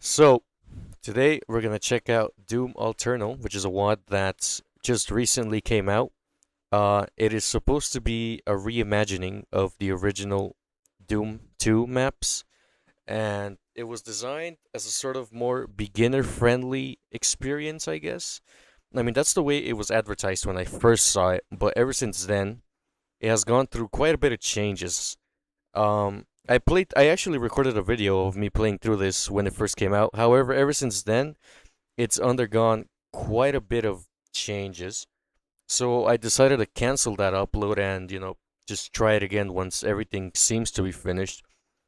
So, today we're gonna check out Doom Alternal, which is a WAD that just recently came out. It is supposed to be a reimagining of the original Doom 2 maps, and it was designed as a sort of more beginner-friendly experience, I guess. I mean, that's the way it was advertised when I first saw it, but ever since then, it has gone through quite a bit of changes. I actually recorded a video of me playing through this when it first came out. However, ever since then, it's undergone quite a bit of changes. So I decided to cancel that upload and, just try it again once everything seems to be finished.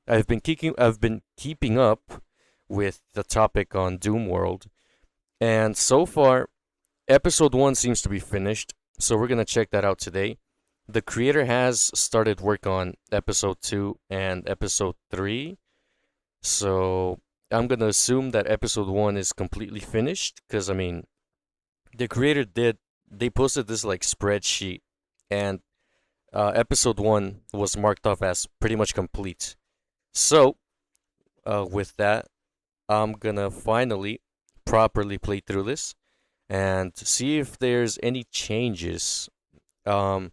I've been keeping up with the topic on Doom World, and so far, episode 1 seems to be finished. So we're going to check that out today. The creator has started work on episode 2 and episode 3. So I'm going to assume that episode 1 is completely finished because I mean, the creator they posted this like spreadsheet, and episode 1 was marked off as pretty much complete. So, with that, I'm going to finally properly play through this and see if there's any changes. Um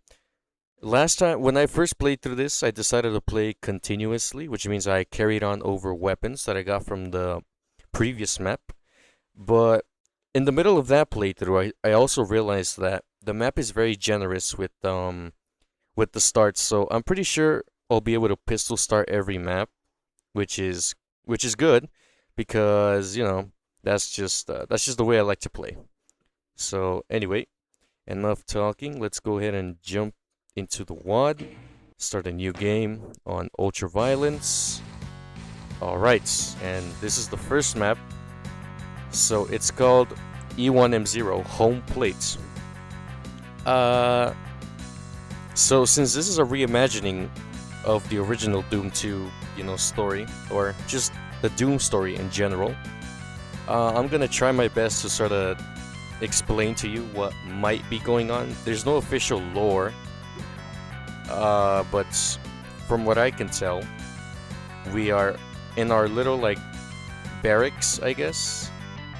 Last time, when I first played through this, I decided to play continuously, which means I carried on over weapons that I got from the previous map. But in the middle of that playthrough, I also realized that the map is very generous with the starts, so I'm pretty sure I'll be able to pistol start every map, which is good because that's just the way I like to play. So anyway, enough talking. Let's go ahead and jump into the WAD, start a new game on Ultraviolence. Alright, and this is the first map. So it's called E1M0 Home Plate. Uh, so since this is a reimagining of the original Doom 2, story, or just the Doom story in general, I'm gonna try my best to sort of explain to you what might be going on. There's no official lore, but from what I can tell, we are in our little like barracks, I guess,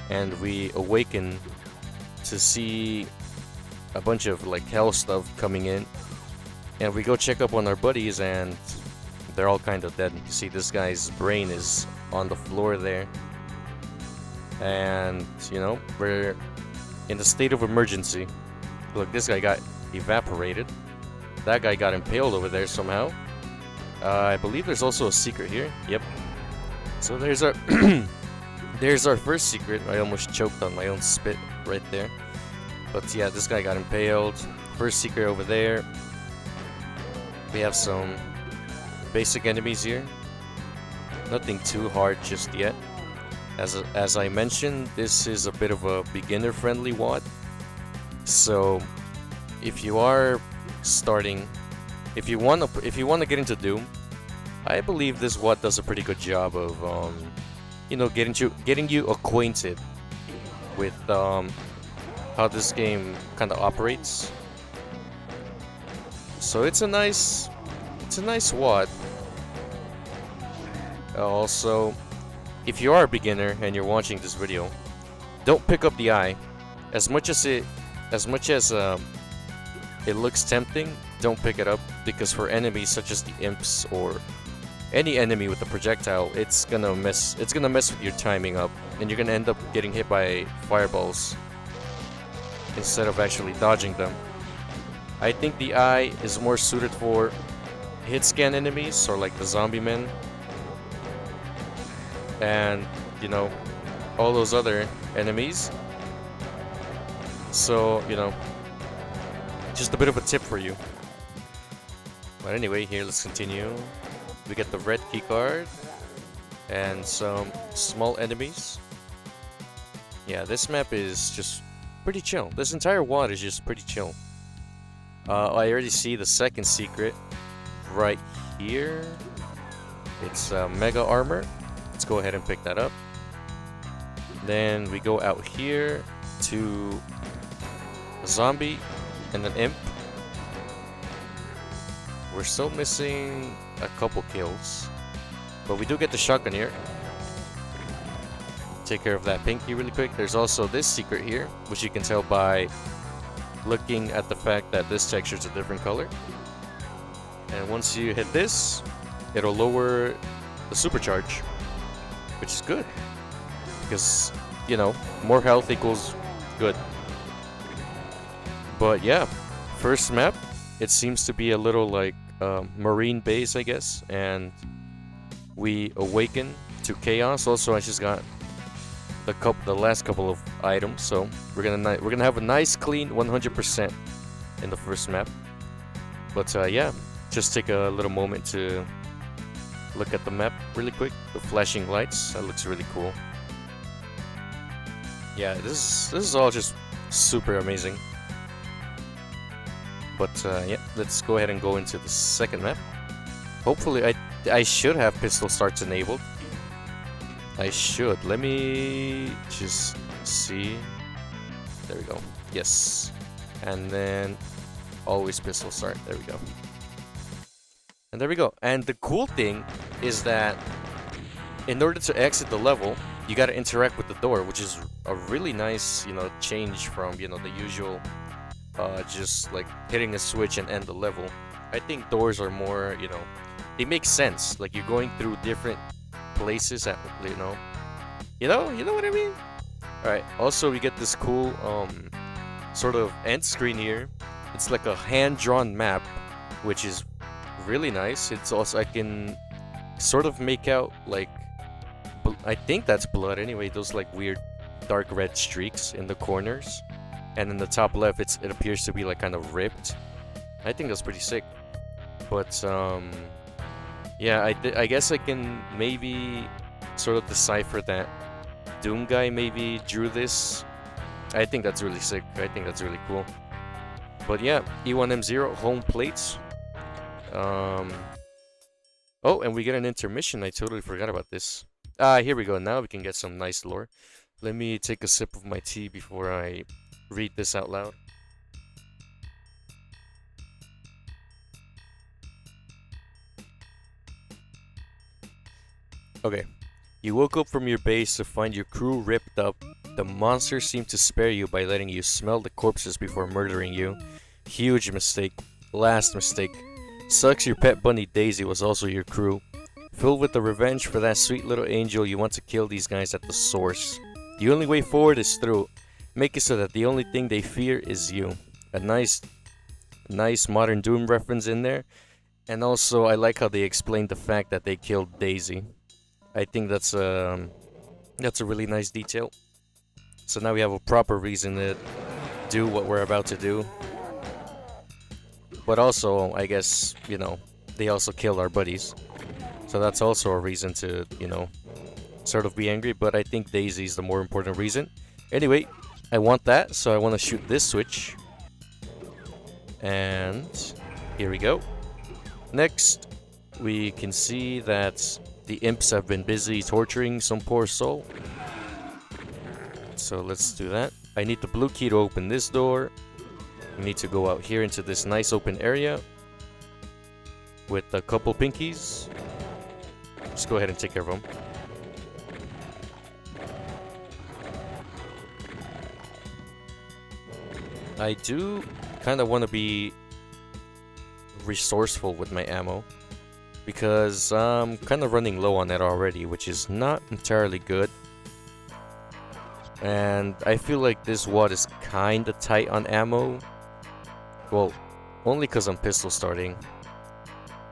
and we awaken to see a bunch of like hell stuff coming in, and we go check up on our buddies, and they're all kind of dead. You see this guy's brain is on the floor there, and we're in a state of emergency. Look, this guy got evaporated. That guy got impaled over there somehow. I believe there's also a secret here. Yep. So there's our there's our first secret. I almost choked on my own spit right there. But yeah, this guy got impaled. First secret over there. We have some basic enemies here. Nothing too hard just yet. As I mentioned, this is a bit of a beginner-friendly WAD. So if you are starting, if you want to get into Doom, I believe this WAD does a pretty good job of getting you acquainted with how this game kind of operates. So it's a nice WAD. Also, if you are a beginner and you're watching this video, don't pick up the eye. As much as it looks tempting, don't pick it up, because for enemies such as the imps or any enemy with a projectile, it's gonna mess with your timing up, and you're gonna end up getting hit by fireballs instead of actually dodging them. I think the eye is more suited for hit scan enemies, or like the zombie men, and all those other enemies. So just a bit of a tip for you. But anyway, here, let's continue. We get the red keycard and some small enemies. Yeah, this map is just pretty chill. This entire WAD is just pretty chill. I already see the second secret right here. It's mega armor. Let's go ahead and pick that up. Then we go out here to a zombie and an imp. We're still missing a couple kills, but we do get the shotgun here. take care of that pinky really quick. There's also this secret here, which you can tell by looking at the fact that this texture is a different color. And once you hit this, it'll lower the supercharge, which is good. Because, you know, more health equals good. But yeah, first map, it seems to be a little like marine base, I guess. And we awaken to chaos. Also, I just got the last couple of items, so we're gonna have a nice clean 100% in the first map. But yeah, just take a little moment to look at the map really quick. The flashing lights, that looks really cool. Yeah, this is all just super amazing. But yeah, let's go ahead and go into the second map. Hopefully, I should have pistol starts enabled. I should. Let me just see. There we go. Yes. And then always pistol start. There we go. And there we go. And the cool thing is that in order to exit the level, you got to interact with the door, which is a really nice, you know, change from, you know, the usual just like hitting a switch and end the level. I think doors are more, you know, they make sense. Like you're going through different places at, you know what I mean? Alright, also we get this cool sort of end screen here. It's like a hand-drawn map, which is really nice. It's also, I can sort of make out like, I think that's blood anyway, those like weird dark red streaks in the corners. And in the top left, it appears to be like kind of ripped. I think that's pretty sick. But yeah, I guess I can maybe sort of decipher that Doom guy maybe drew this. I think that's really sick. I think that's really cool. But yeah, E1M0 home plates. Oh, and we get an intermission. I totally forgot about this. Here we go. Now we can get some nice lore. Let me take a sip of my tea before I read this out loud. Okay. You woke up from your base to find your crew ripped up. The monsters seem to spare you by letting you smell the corpses before murdering you. Huge mistake. Last mistake. Sucks your pet bunny Daisy was also your crew. Filled with the revenge for that sweet little angel, you want to kill these guys at the source. The only way forward is through. Make it so that the only thing they fear is you. A nice modern Doom reference in there. And also, I like how they explained the fact that they killed Daisy. I think that's a really nice detail. So now we have a proper reason to do what we're about to do. But also, I guess, you know, they also killed our buddies. So that's also a reason to, you know, sort of be angry. But I think Daisy's the more important reason. Anyway, I want that, so I want to shoot this switch. And here we go. Next, we can see that the imps have been busy torturing some poor soul. So let's do that. I need the blue key to open this door. We need to go out here into this nice open area with a couple pinkies. Just go ahead and take care of them. I do kind of want to be resourceful with my ammo because I'm kind of running low on it already, which is not entirely good. And I feel like this WAD is kind of tight on ammo. Well, only because I'm pistol starting.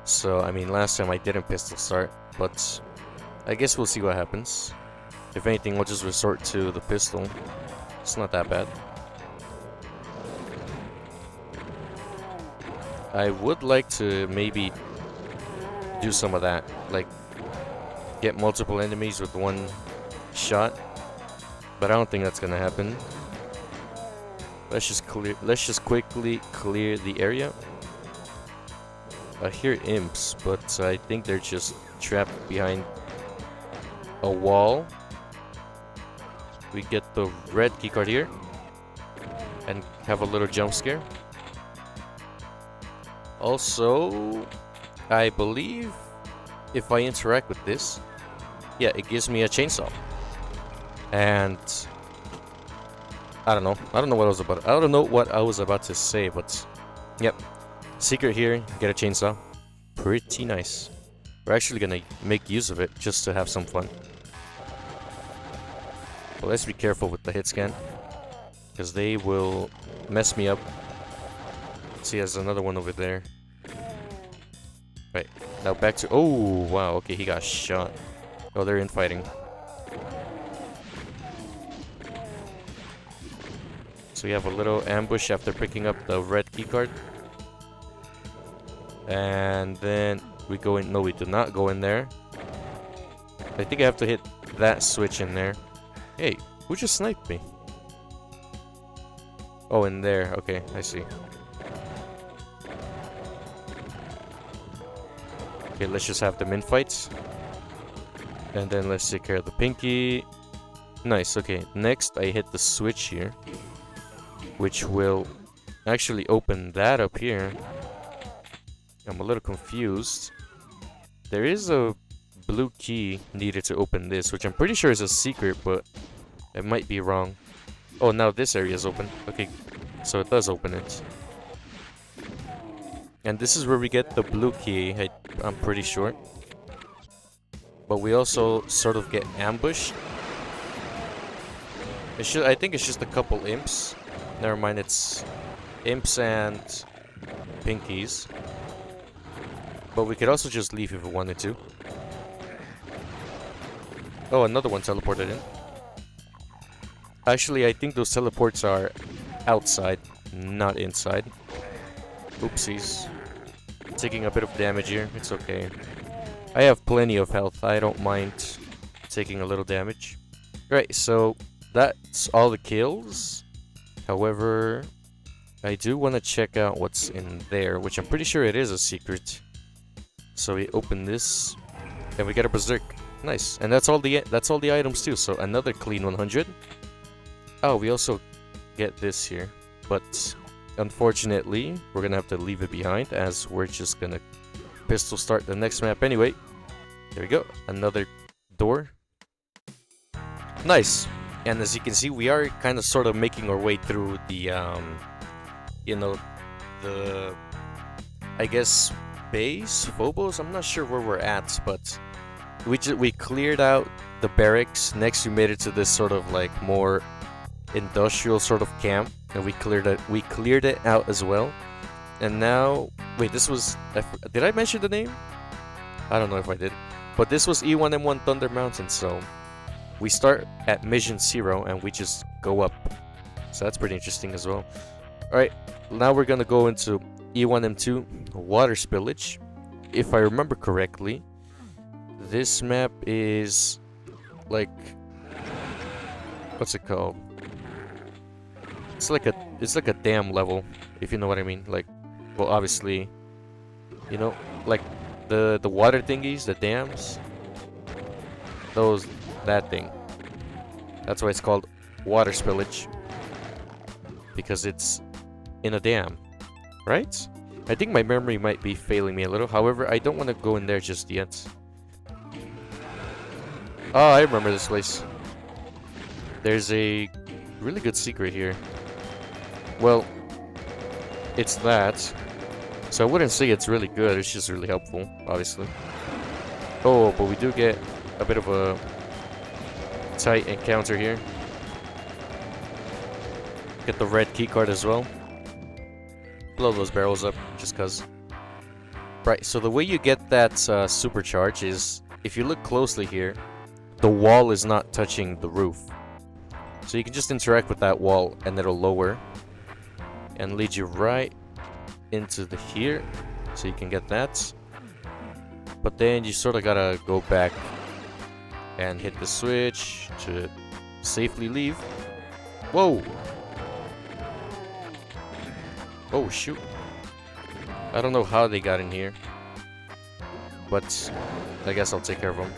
So, I mean, last time I didn't pistol start, but I guess we'll see what happens. If anything, we'll just resort to the pistol. It's not that bad. I would like to maybe do some of that, like get multiple enemies with one shot, but I don't think that's gonna happen. Let's just quickly clear the area. I hear imps, but I think they're just trapped behind a wall. We get the red keycard here and have a little jump scare. Also, I believe if I interact with this, yeah, it gives me a chainsaw. And I don't know. I don't know what I was about. I don't know what I was about to say, but yep. Secret here, get a chainsaw. Pretty nice. We're actually gonna make use of it just to have some fun. But let's be careful with the hit scan, because they will mess me up. See, there's another one over there. Right, now back to... Oh, wow, okay, he got shot. Oh, they're infighting. So we have a little ambush after picking up the red keycard. And then we go in... No, we do not go in there. I think I have to hit that switch in there. Hey, who just sniped me? Oh, in there. Okay, I see. Okay, let's just have them in fights. And then let's take care of the pinky. Nice, okay. Next, I hit the switch here, which will actually open that up here. I'm a little confused. There is a blue key needed to open this, which I'm pretty sure is a secret, but I might be wrong. Oh, now this area is open. Okay, so it does open it. And this is where we get the blue key, I'm pretty sure. But we also sort of get ambushed. I think it's just a couple imps. Never mind, it's imps and pinkies. But we could also just leave if we wanted to. Oh, another one teleported in. Actually, I think those teleports are outside, not inside. Oopsies. Taking a bit of damage here. It's okay. I have plenty of health. I don't mind taking a little damage. Right, so that's all the kills. However, I do want to check out what's in there, which I'm pretty sure it is a secret. So we open this, and we get a berserk. Nice, and that's all the items too. So another clean 100. Oh, we also get this here, but unfortunately, we're gonna have to leave it behind, as we're just gonna pistol start the next map anyway. There we go, another door. Nice, and as you can see, we are kind of sort of making our way through the, you know, the, I guess, base, Phobos. I'm not sure where we're at, but we cleared out the barracks. Next, we made it to this sort of like more industrial sort of camp, and we cleared it out as well. And now, wait, this was, did I mention the name? I don't know if I did, but this was E1M1 Thunder Mountain. So we start at Mission 0 and we just go up, so that's pretty interesting as well. Alright, now we're gonna go into E1M2 Water Spillage. If I remember correctly, this map is like, what's it called? It's like a dam level, if you know what I mean. Like, well, obviously, you know, like the water thingies, the dams, that thing. That's why it's called water spillage, because it's in a dam, right? I think my memory might be failing me a little. However, I don't want to go in there just yet. Oh, I remember this place. There's a really good secret here. Well, it's that. So I wouldn't say it's really good, it's just really helpful, obviously. Oh, but we do get a bit of a tight encounter here. Get the red keycard as well. Blow those barrels up, just cuz. Right, so the way you get that supercharge is, if you look closely here, the wall is not touching the roof. So you can just interact with that wall and it'll lower and lead you right into the here, so you can get that. But then you sort of gotta go back and hit the switch to safely leave. Whoa! Oh shoot. I don't know how they got in here, but I guess I'll take care of them.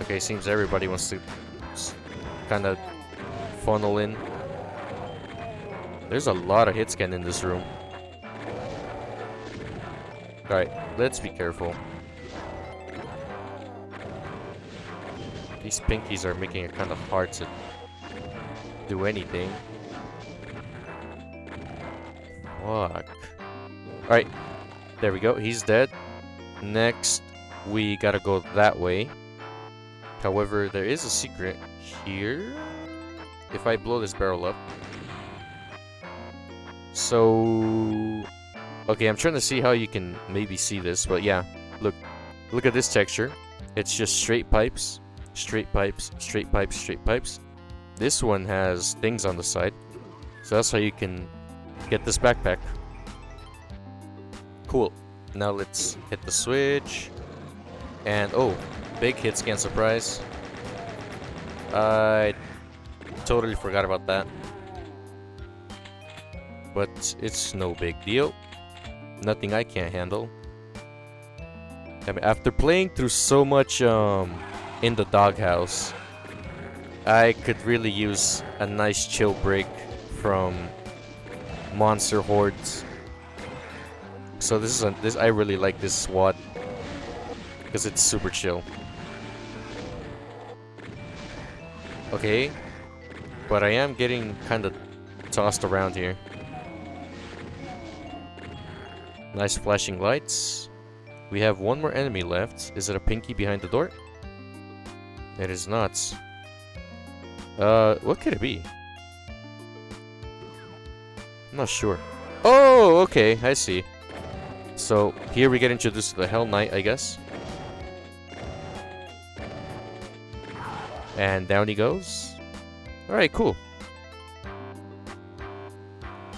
Okay, seems everybody wants to kind of funnel in. There's a lot of hit scan in this room. Alright, let's be careful. These pinkies are making it kind of hard to do anything. Fuck. Alright. There we go. He's dead. Next, we gotta go that way. However, there is a secret here. If I blow this barrel up. So... Okay, I'm trying to see how you can maybe see this, but yeah. Look at this texture. It's just straight pipes. Straight pipes, straight pipes, straight pipes. This one has things on the side. So that's how you can get this backpack. Cool. Now let's hit the switch. And, oh, big hit scan surprise. I totally forgot about that. But it's no big deal. Nothing I can't handle. I mean, after playing through so much in the doghouse, I could really use a nice chill break from monster hordes. So this I really like this WAD because it's super chill. Okay, but I am getting kind of tossed around here. Nice flashing lights. We have one more enemy left. Is it a pinky behind the door? It is not. What could it be? I'm not sure. Oh, okay, I see. So, here we get introduced to the Hell Knight, I guess. And down he goes. Alright, cool.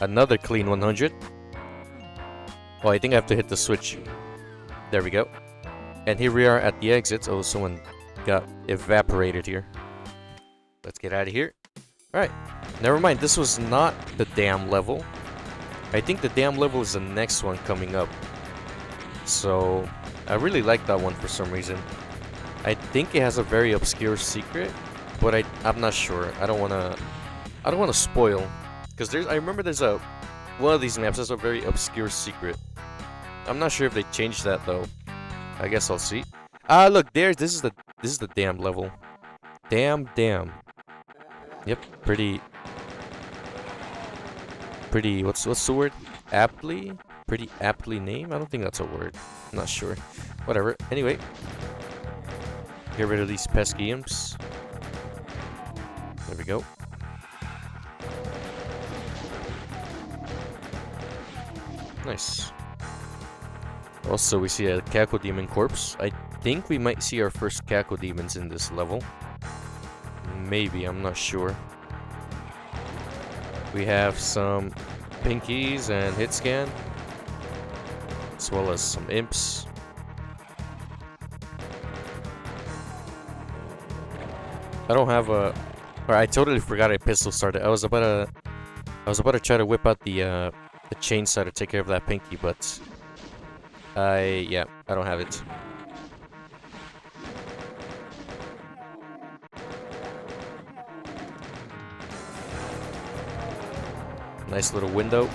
Another clean 100. Oh, I think I have to hit the switch. There we go. And here we are at the exit. Oh, someone got evaporated here. Let's get out of here. Alright. Never mind. This was not the dam level. I think the dam level is the next one coming up. So, I really like that one for some reason. I think it has a very obscure secret, but I'm not sure. I don't wanna spoil. Because I remember there's one of these maps has a very obscure secret. I'm not sure if they changed that though. I guess I'll see. Ah, look, this is the dam level. Dam. Yep, pretty what's the word? Pretty aptly named? I don't think that's a word. I'm not sure. Whatever. Anyway. Get rid of these pesky imps. There we go. Nice. Also, we see a Cackle Demon corpse. I think we might see our first Cackle Demons in this level. Maybe, I'm not sure. We have some pinkies and hit scan, as well as some imps. I don't have a... Or I totally forgot I pistol started. I was about to try to whip out the chainsaw to take care of that pinky, but I don't have it. Nice little window.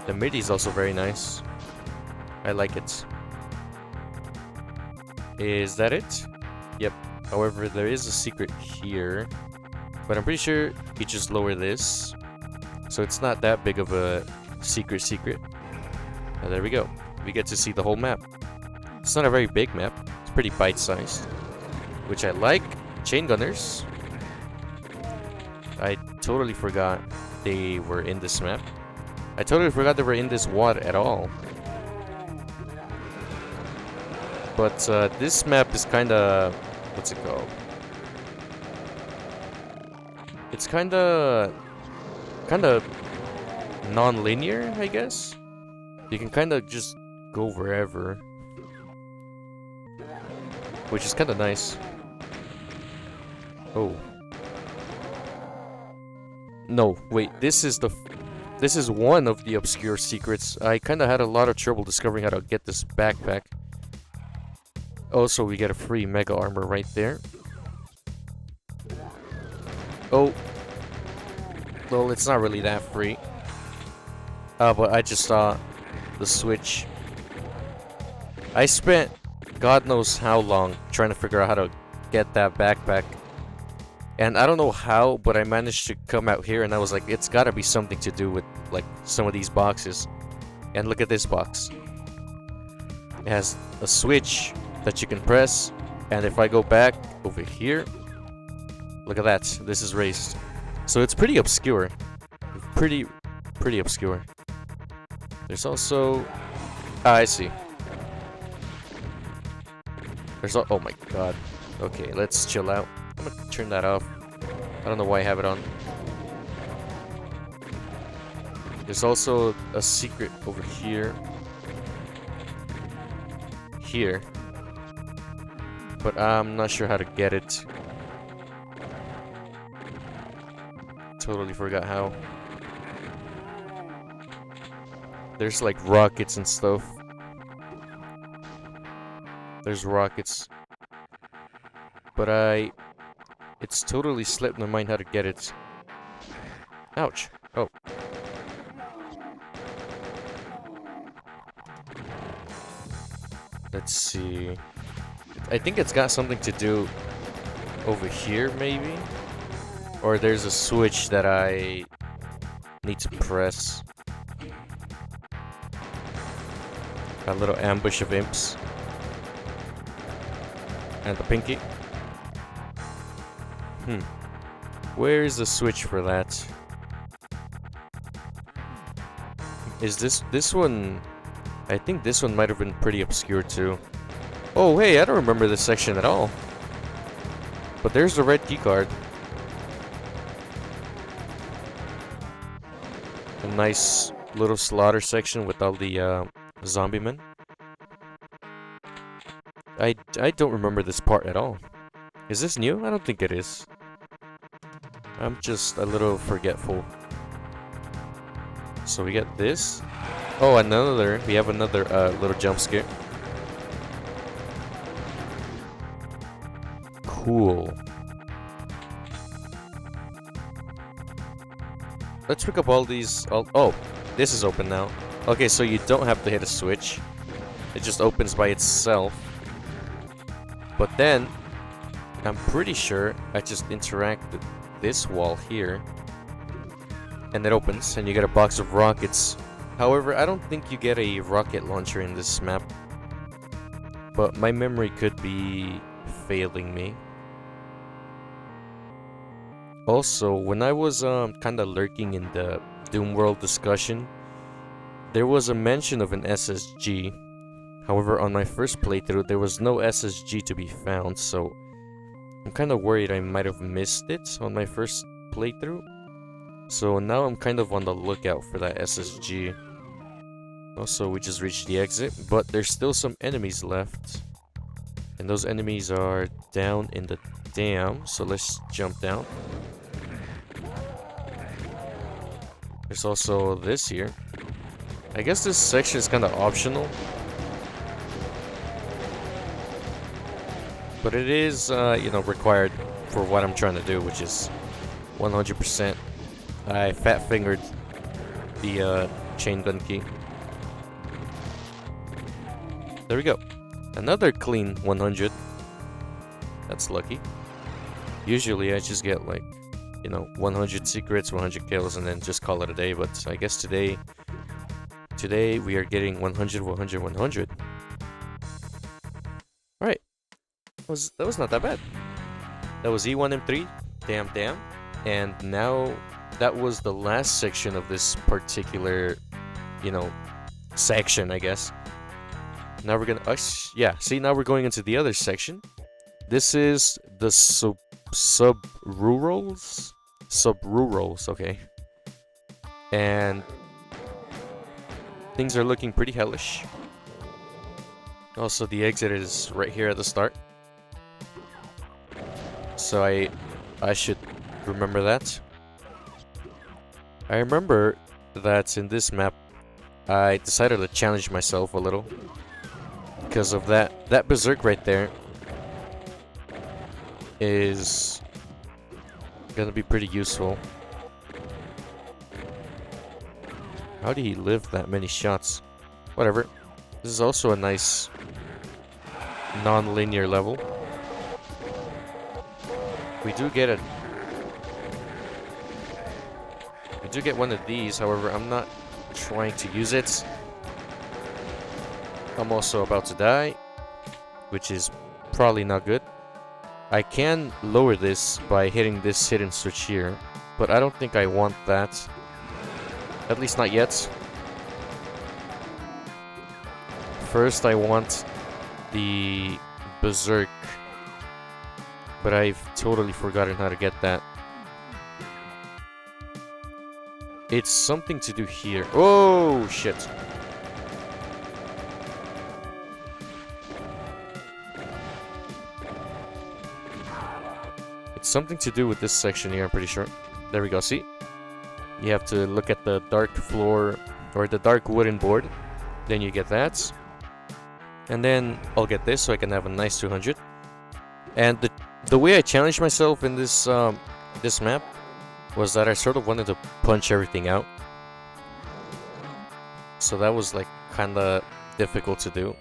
The MIDI is also very nice. I like it. Is that it? Yep. However, there is a secret here. But I'm pretty sure you just lower this. So it's not that big of a secret. And there we go. We get to see the whole map. It's not a very big map. It's pretty bite-sized. Which I like. Chain gunners. I totally forgot they were in this map. I totally forgot they were in this WAD at all. But this map is kind of... What's it called? It's kind of non-linear, I guess. You can kind of just go wherever, which is kind of nice. Oh. No, wait, this is one of the obscure secrets. I kind of had a lot of trouble discovering how to get this backpack. Also, we get a free mega armor right there. Oh. Well, it's not really that free. But I just saw the switch. I spent God knows how long trying to figure out how to get that backpack. And I don't know how, but I managed to come out here and I was like, it's gotta be something to do with like some of these boxes. And look at this box. It has a switch that you can press, and if I go back over here, look at that. This is raised. So it's pretty obscure. Pretty obscure. There's also... Ah, I see. There's... Oh my god. Okay, let's chill out. I'm gonna turn that off. I don't know why I have it on. There's also a secret over here. Here. But I'm not sure how to get it. Totally forgot how. There's like rockets and stuff. There's rockets. But it's totally slipped my mind how to get it. Ouch. Oh. Let's see. I think it's got something to do over here, maybe? Or there's a switch that I need to press. A little ambush of imps. And the pinky. Where's the switch for that? Is this one... I think this one might have been pretty obscure too. Oh, hey, I don't remember this section at all. But there's the red keycard. A nice little slaughter section with all the zombie men. I don't remember this part at all. Is this new? I don't think it is. I'm just a little forgetful. So we get this. Oh, another. We have another little jump scare. Cool. Let's pick up all these. Oh, this is open now. Okay, so you don't have to hit a switch. It just opens by itself. But then, I'm pretty sure I just interact with this wall here. And it opens, and you get a box of rockets. However, I don't think you get a rocket launcher in this map. But my memory could be failing me. Also, when I was kind of lurking in the Doom World discussion, there was a mention of an SSG. However, on my first playthrough, there was no SSG to be found, so I'm kind of worried I might have missed it on my first playthrough. So now I'm kind of on the lookout for that SSG. Also, we just reached the exit, but there's still some enemies left. And those enemies are down in the dam, so let's jump down. There's also this here. I guess this section is kind of optional. But it is, you know, required for what I'm trying to do, which is 100%. I fat-fingered the chain gun key. There we go. Another clean 100. That's lucky. Usually I just get like, you know, 100 secrets, 100 kills, and then just call it a day. But I guess today we are getting 100, 100, 100. Alright. That was not that bad. That was E1M3. Damn. And now that was the last section of this particular, you know, section, I guess. Now we're gonna, yeah, see, now we're going into the other section. This is the sub-rurals, okay. And things are looking pretty hellish. Also, the exit is right here at the start. So I should remember that. I remember that in this map, I decided to challenge myself a little. Because of that berserk right there is gonna be pretty useful. How did he live that many shots? Whatever. This is also a nice non-linear level. We do get one of these, however, I'm not trying to use it. I'm also about to die, which is probably not good. I can lower this by hitting this hidden switch here, but I don't think I want that. At least not yet. First, I want the Berserk, but I've totally forgotten how to get that. It's something to do here. Oh, shit. It's something to do with this section here, I'm pretty sure. There we go, see? You have to look at the dark floor, or the dark wooden board. Then you get that. And then I'll get this so I can have a nice 200. And the way I challenged myself in this this map was that I sort of wanted to punch everything out. So that was like kinda difficult to do.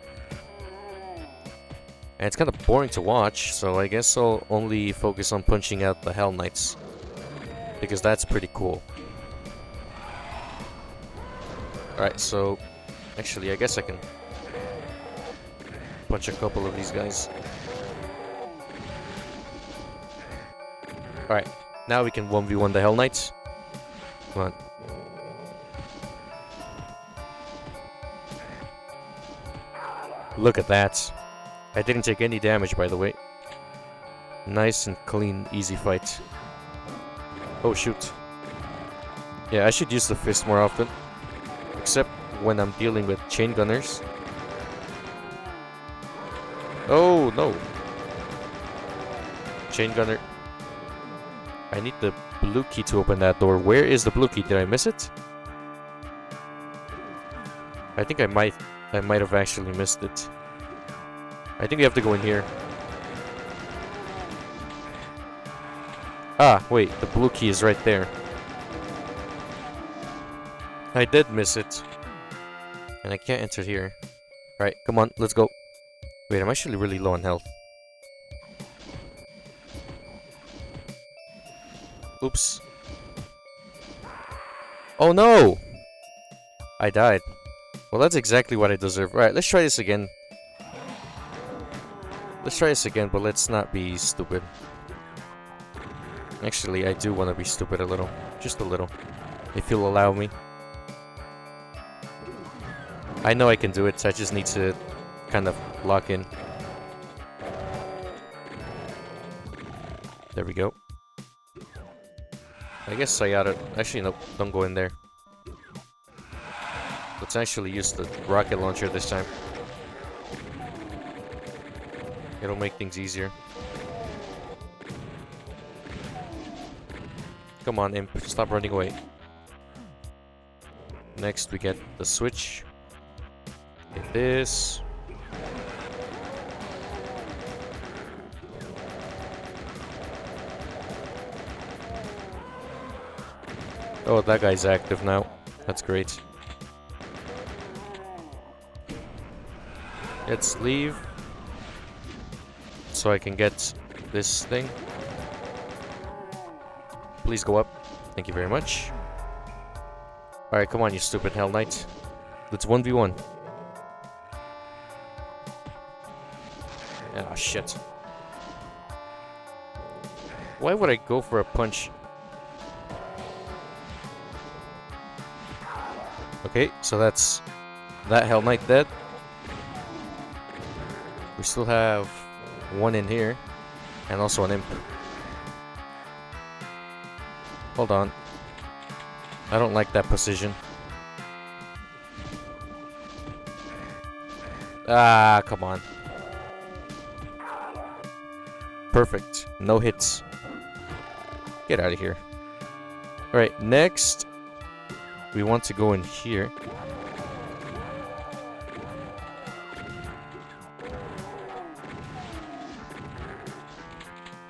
And it's kinda boring to watch, so I guess I'll only focus on punching out the Hell Knights. Because that's pretty cool. Alright, so actually I guess I can punch a couple of these guys. Alright, now we can 1v1 the Hell Knights. Come on. Look at that. I didn't take any damage, by the way. Nice and clean, easy fight. Oh, shoot. Yeah, I should use the fist more often. Except when I'm dealing with chain gunners. Oh, no. Chain gunner. I need the blue key to open that door. Where is the blue key? Did I miss it? I think I might have actually missed it. I think we have to go in here. Ah, wait, the blue key is right there. I did miss it. And I can't enter here. Alright, come on, let's go. Wait, I'm actually really low on health. Oops. Oh no! I died. Well, that's exactly what I deserve. Alright, let's try this again. Let's try this again, but let's not be stupid. Actually, I do want to be stupid a little. Just a little. If you'll allow me. I know I can do it, so I just need to kind of lock in. There we go. I guess I oughta... Actually, nope. Don't go in there. Let's actually use the rocket launcher this time. It'll make things easier. Come on, Imp. Stop running away. Next, we get the switch. Get this. Oh, that guy's active now. That's great. Let's leave. So I can get this thing. Please go up. Thank you very much. Alright, come on, you stupid Hell Knight. Let's 1v1. Ah, shit. Why would I go for a punch? Okay, so that's that Hell Knight dead. We still have one in here, and also an Imp. Hold on. I don't like that position. Ah, come on. Perfect. No hits. Get out of here. Alright, next, we want to go in here.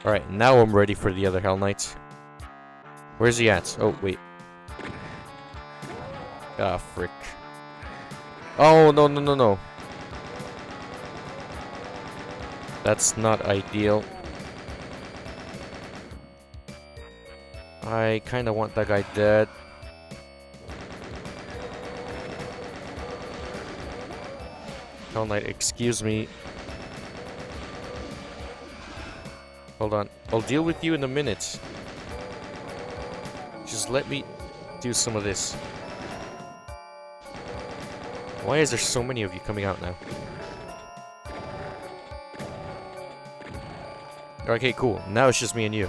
Alright, now I'm ready for the other Hell Knight. Where's he at? Oh, wait. Ah, frick. Oh, no, no, no, no. That's not ideal. I kinda want that guy dead. Hell Knight, excuse me. Hold on. I'll deal with you in a minute. Just let me do some of this. Why is there so many of you coming out now? Okay, cool. Now it's just me and you.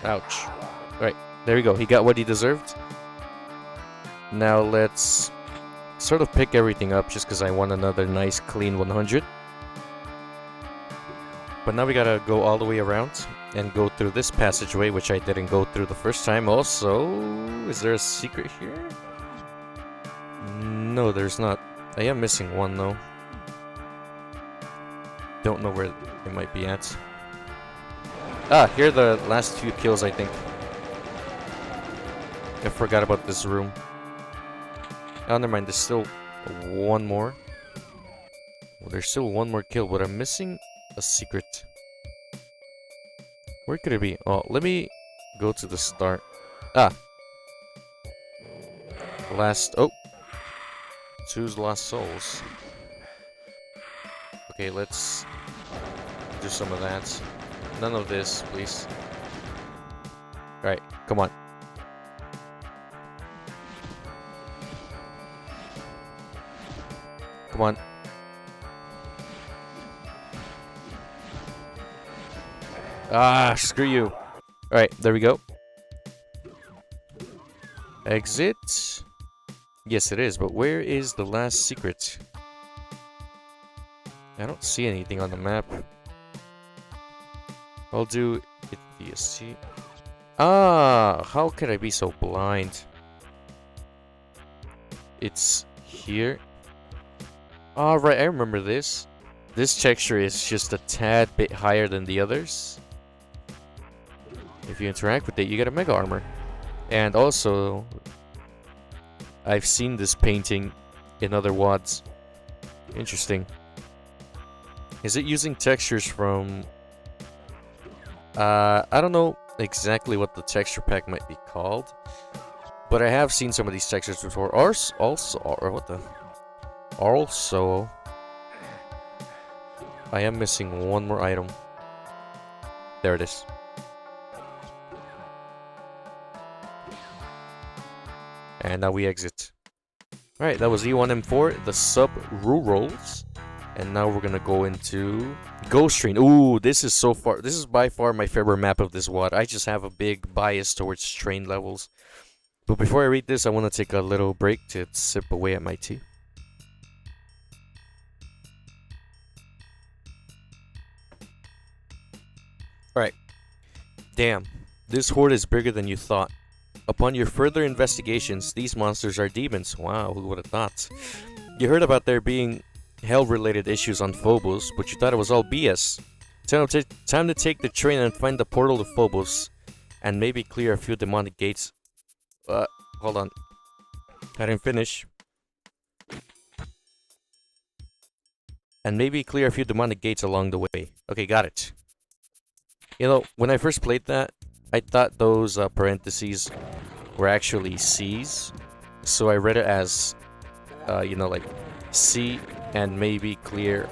Ouch. Alright, there we go. He got what he deserved. Now let's sort of pick everything up just because I want another nice clean 100. But now we gotta go all the way around and go through this passageway, which I didn't go through the first time. Also, is there a secret here? No, there's not. I am missing one though. Don't know where it might be at. Ah, here are the last few kills, I think. I forgot about this room. Oh, never mind. There's still one more. Well, there's still one more kill, but I'm missing a secret. Where could it be? Oh, let me go to the start. Ah. Last... Oh. Two's lost souls. Okay, let's do some of that. None of this, please. Alright, come on. Come on. Ah, screw you. Alright, there we go. Exit. Yes, it is, but where is the last secret? I don't see anything on the map. I'll do it DSDA. Ah, how could I be so blind? It's here. Ah, right, I remember this. This texture is just a tad bit higher than the others. If you interact with it, you get a mega armor. And also, I've seen this painting in other WADs. Interesting. Is it using textures from... I don't know exactly what the texture pack might be called, but I have seen some of these textures before. Also, I am missing one more item. There it is. And now we exit. Alright, that was E1M4, the sub-rurals. And now we're gonna go into Ghost Train. Ooh, this is so far. This is by far my favorite map of this WAD. I just have a big bias towards train levels. But before I read this, I want to take a little break to sip away at my tea. Alright. Damn. This horde is bigger than you thought. Upon your further investigations, these monsters are demons. Wow, who would have thought? You heard about there being hell-related issues on Phobos, but you thought it was all BS. Time to take the train and find the portal to Phobos, and maybe clear a few demonic gates. Hold on. I didn't finish. And maybe clear a few demonic gates along the way. Okay, got it. You know, when I first played that, I thought those parentheses were actually C's. So I read it as, you know, like C and maybe clear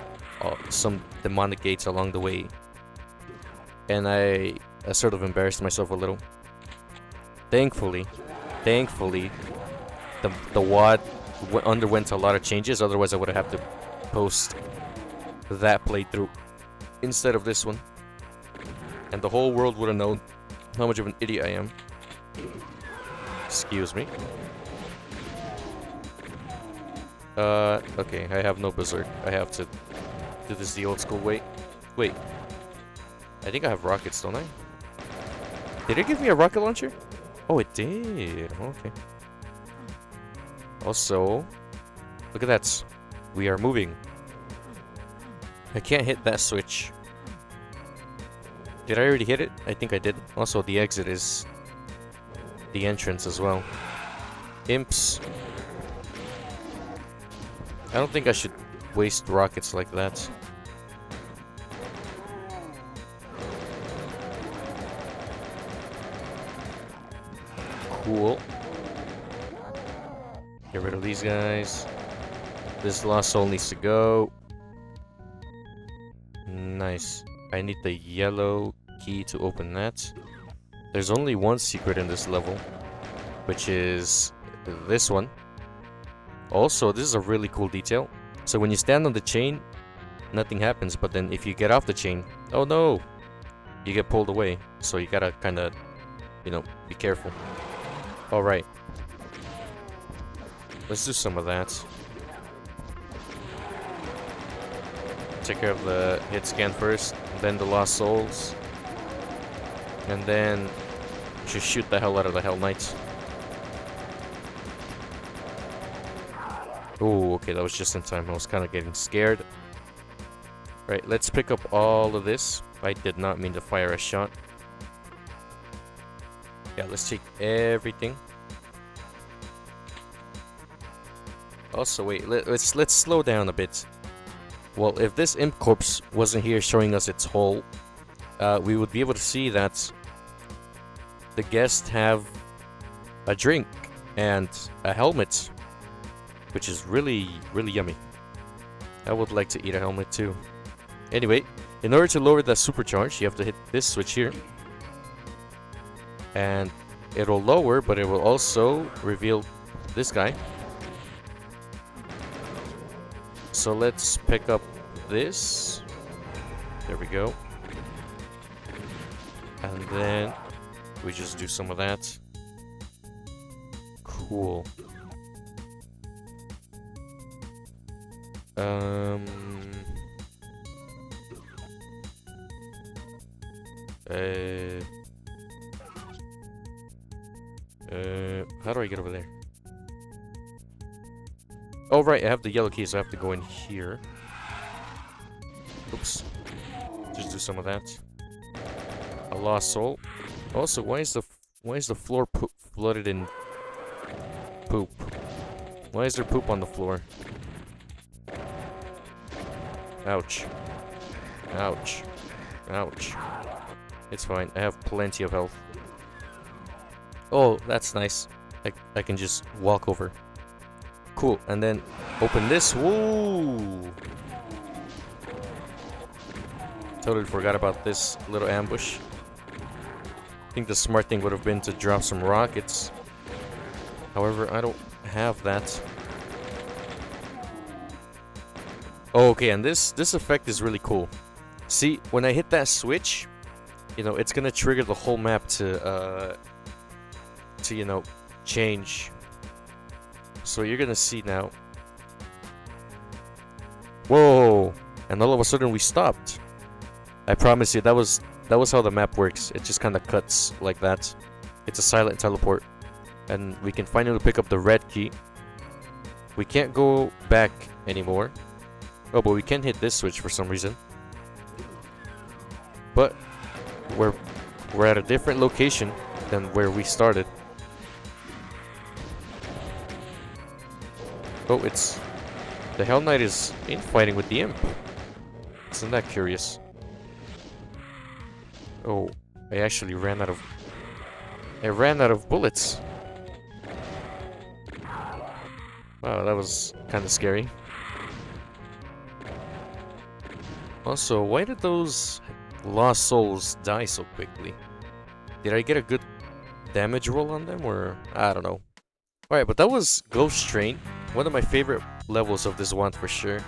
some demonic gates along the way. And I sort of embarrassed myself a little. Thankfully, the WAD underwent a lot of changes. Otherwise, I would have to post that playthrough instead of this one. And the whole world would have known how much of an idiot I am. Excuse me. Okay, I have no berserk. I have to do this the old school way. Wait. I think I have rockets, don't I? Did it give me a rocket launcher? Oh, it did. Okay. Also, look at that. We are moving. I can't hit that switch. Did I already hit it? I think I did. Also, the exit is the entrance as well. Imps. I don't think I should waste rockets like that. Cool. Get rid of these guys. This lost soul needs to go. Nice. I need the yellow key to open that. There's only one secret in this level, which is this one. Also, this is a really cool detail. So when you stand on the chain, nothing happens, but then if you get off the chain, oh no, you get pulled away. So you gotta kind of, you know, be careful. Alright. Let's do some of that. Take care of the hit scan first, then the lost souls. And then just shoot the hell out of the Hell Knights. Oh, okay, that was just in time. I was kind of getting scared. Right, let's pick up all of this. I did not mean to fire a shot. Yeah, let's take everything. Also, wait, let's slow down a bit. Well, if this imp corpse wasn't here showing us its hole, we would be able to see that the guests have a drink and a helmet, which is really, really yummy. I would like to eat a helmet too. Anyway, in order to lower the supercharge, you have to hit this switch here. And it'll lower, but it will also reveal this guy. So let's pick up this. There we go. And then we just do some of that. Cool. How do I get over there? Oh, right, I have the yellow key, so I have to go in here. Oops. Just do some of that. A lost soul. Also, why is the floor flooded in poop? Why is there poop on the floor? Ouch. Ouch. Ouch. It's fine. I have plenty of health. Oh, that's nice. I can just walk over. Cool. And then open this. Woo! Totally forgot about this little ambush. I think the smart thing would have been to drop some rockets. However, I don't have that. Oh, okay, and this effect is really cool. See, when I hit that switch, you know, it's gonna trigger the whole map to you know, change. So you're gonna see now. Whoa! And all of a sudden we stopped. I promise you, that was how the map works. It just kind of cuts like that. It's a silent teleport, and we can finally pick up the red key. We can't go back anymore. Oh, but we can hit this switch for some reason. But we're at a different location than where we started. Oh, it's the Hell Knight is infighting with the imp. Isn't that curious? Oh, I actually ran out of bullets. Wow, that was kind of scary. Also, why did those lost souls die so quickly? Did I get a good damage roll on them, or I don't know. Alright, but that was Ghost Train. One of my favorite levels of this one for sure.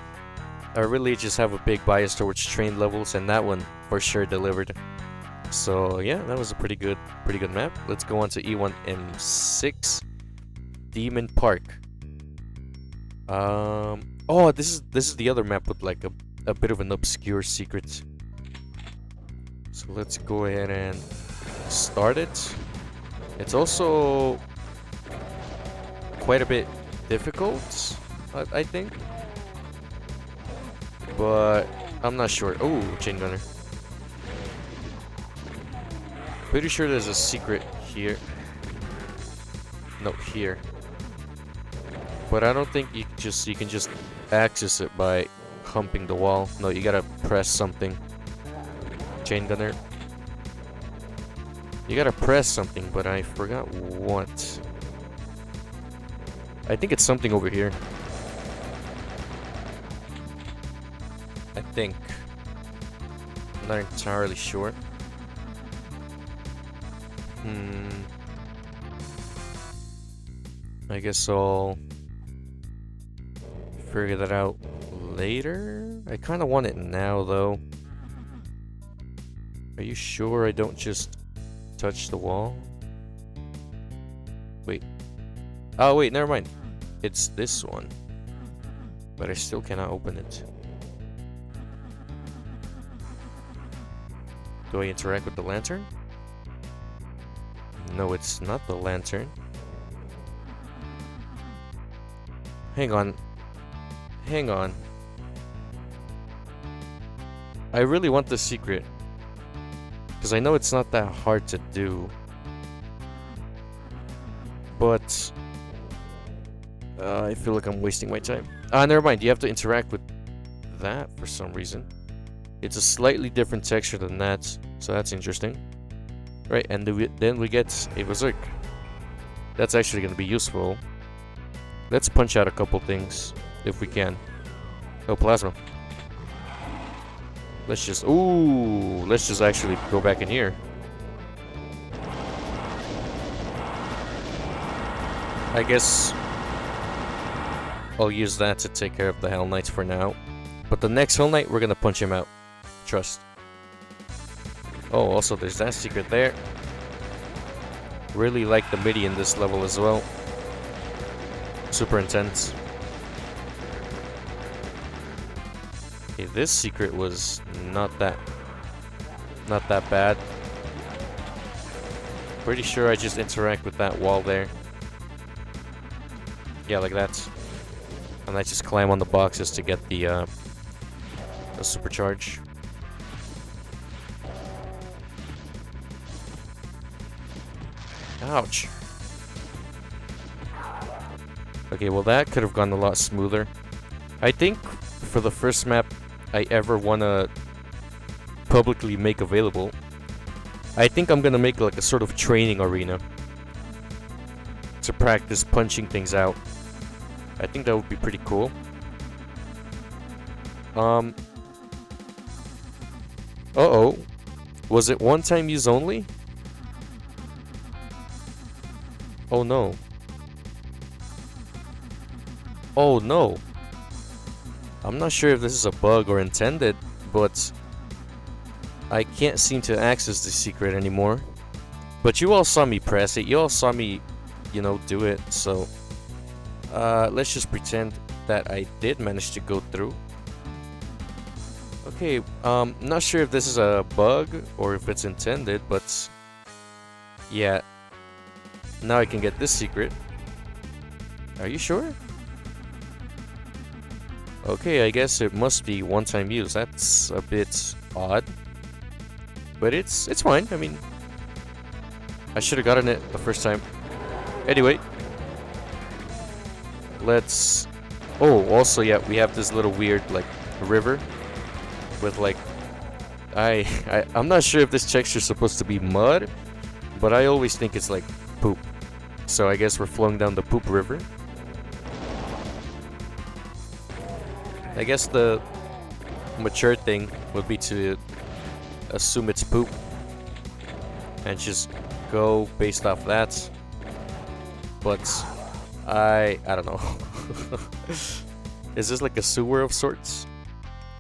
I really just have a big bias towards train levels, and that one for sure delivered. So yeah, that was a pretty good map. Let's go on to E1M6 Demon Park. Oh, this is the other map with like a bit of an obscure secret. So let's go ahead and start it. It's also quite a bit difficult, I think, but I'm not sure. Oh, chain gunner. Pretty sure there's a secret here. No, here. But I don't think you can just access it by humping the wall. No, you gotta press something. Chain gunner. You gotta press something, but I forgot what. I think it's something over here. I think. I'm not entirely sure. I guess I'll figure that out later. I kind of want it now, though. Are you sure I don't just touch the wall? Wait. Oh, wait, never mind. It's this one. But I still cannot open it. Do I interact with the lantern? No, it's not the lantern. Hang on. Hang on. I really want the secret. Because I know it's not that hard to do. But I feel like I'm wasting my time. Never mind. You have to interact with that for some reason. It's a slightly different texture than that. So that's interesting. Right, and then we get a berserk. That's actually going to be useful. Let's punch out a couple things, if we can. Oh, plasma. Let's just... Ooh! Let's just actually go back in here. I guess I'll use that to take care of the Hell Knights for now. But the next Hell Knight, we're gonna punch him out. Trust. Oh, also there's that secret there. Really like the MIDI in this level as well. Super intense. Okay, this secret was not that bad. Pretty sure I just interact with that wall there. Yeah, like that. And I just climb on the boxes to get the supercharge. Ouch. Okay, well that could have gone a lot smoother. I think for the first map I ever want to publicly make available, I think I'm gonna make like a sort of training arena to practice punching things out. I think that would be pretty cool. Uh-oh. Was it one-time use only? Oh no. Oh no. I'm not sure if this is a bug or intended, but I can't seem to access the secret anymore. But you all saw me press it. You all saw me, you know, do it. So, let's just pretend that I did manage to go through. Okay, not sure if this is a bug or if it's intended, but yeah. Now I can get this secret. Are you sure? Okay, I guess it must be one-time use. That's a bit odd. But it's fine. I mean, I should have gotten it the first time. Anyway. Let's... Oh, also, yeah, we have this little weird, like, river. With, like... I'm not sure if this texture is supposed to be mud. But I always think it's, like, poop. So I guess we're flowing down the poop river. I guess the mature thing would be to assume it's poop and just go based off that. But I don't know. Is this like a sewer of sorts?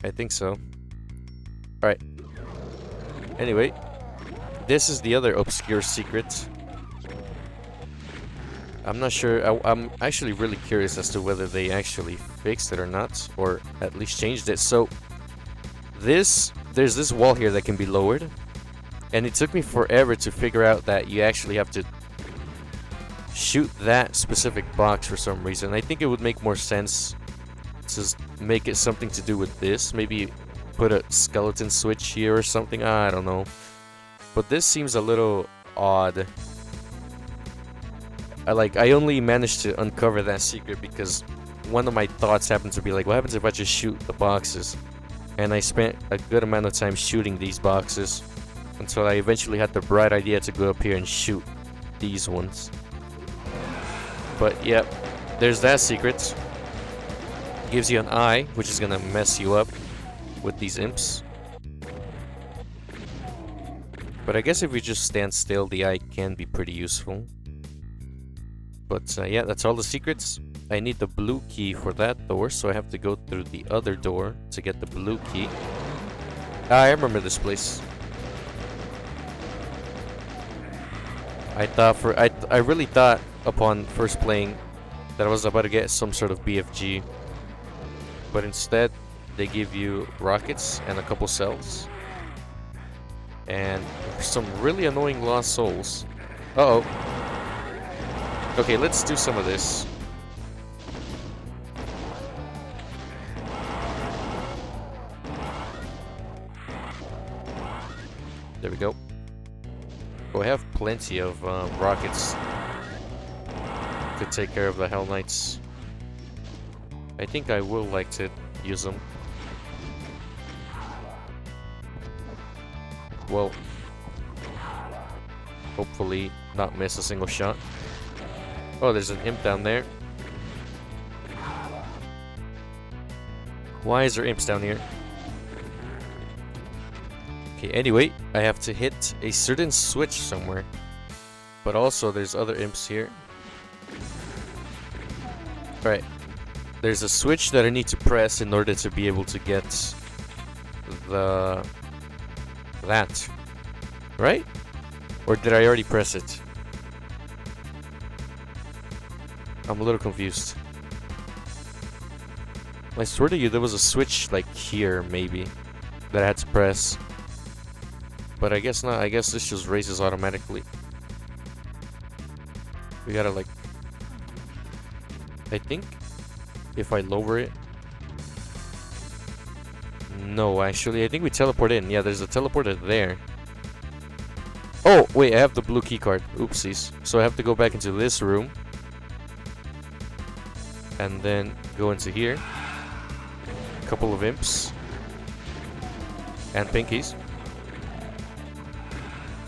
I think so. Alright. Anyway, this is the other obscure secret. I'm not sure. I'm actually really curious as to whether they actually fixed it or not, or at least changed it. So there's this wall here that can be lowered, and it took me forever to figure out that you actually have to shoot that specific box for some reason. I think it would make more sense to make it something to do with this. Maybe put a skeleton switch here or something. I don't know. But this seems a little odd. I only managed to uncover that secret because one of my thoughts happened to be like, what happens if I just shoot the boxes? And I spent a good amount of time shooting these boxes until I eventually had the bright idea to go up here and shoot these ones. But yep, there's that secret. Gives you an eye, which is gonna mess you up with these imps. But I guess if you just stand still, the eye can be pretty useful. But yeah, that's all the secrets. I need the blue key for that door, so I have to go through the other door to get the blue key. Ah, I remember this place. I really thought upon first playing that I was about to get some sort of BFG, but instead they give you rockets and a couple cells and some really annoying lost souls. Uh-oh. Okay, let's do some of this. There we go. Oh, I have plenty of rockets to take care of the Hell Knights. I think I will like to use them. Well, hopefully not miss a single shot. Oh, there's an imp down there. Why is there imps down here? Okay, anyway, I have to hit a certain switch somewhere. But also, there's other imps here. Alright. There's a switch that I need to press in order to be able to get that. Right? Or did I already press it? I'm a little confused. I swear to you, there was a switch like here, maybe, that I had to press. But I guess not. I guess this just raises automatically. We gotta like... I think if I lower it... No, actually, I think we teleport in. Yeah, there's a teleporter there. Oh, wait, I have the blue key card. Oopsies. So I have to go back into this room. And then go into here. A couple of imps. And pinkies.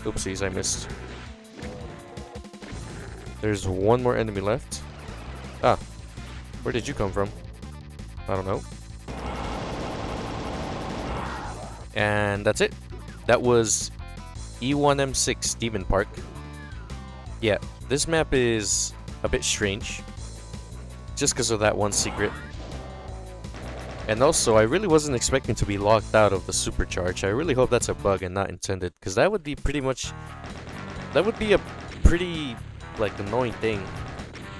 Oopsies, I missed. There's one more enemy left. Ah. Where did you come from? I don't know. And that's it. That was E1M6 Demon Park. Yeah, this map is a bit strange. Just because of that one secret. And also, I really wasn't expecting to be locked out of the supercharge. I really hope that's a bug and not intended, because that would be pretty much... That would be a pretty, like, annoying thing.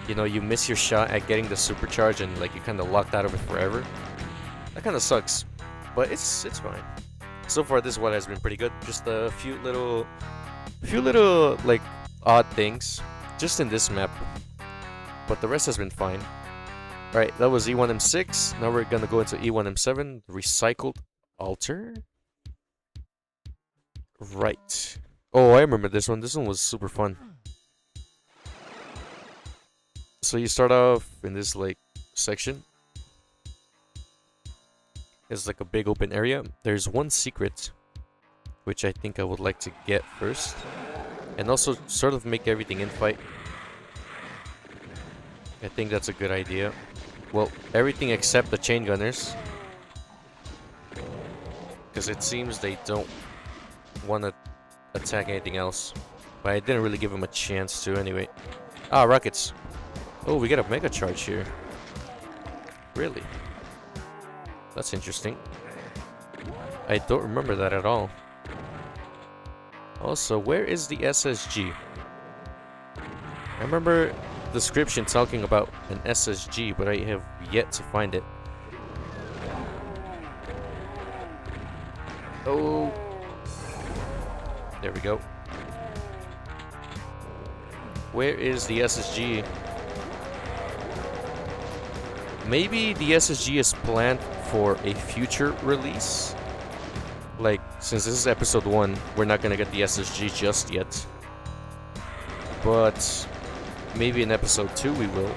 You know, you miss your shot at getting the supercharge and, like, you're kind of locked out of it forever. That kind of sucks. But it's fine. So far, this one has been pretty good. Just a few little, like, odd things. Just in this map. But the rest has been fine. Alright, that was E1M6. Now we're gonna go into E1M7. Recycled altar? Right. Oh, I remember this one. This one was super fun. So you start off in this, like, section. It's like a big open area. There's one secret, which I think I would like to get first. And also sort of make everything in fight. I think that's a good idea. Well, everything except the chain gunners. Because it seems they don't want to attack anything else. But I didn't really give them a chance to anyway. Ah, rockets. Oh, we get a mega charge here. Really? That's interesting. I don't remember that at all. Also, where is the SSG? I remember description talking about an SSG, but I have yet to find it. Oh, there we go. Where is the SSG? Maybe the SSG is planned for a future release. Like, since this is episode 1, we're not gonna get the SSG just yet. But maybe in episode 2 we will.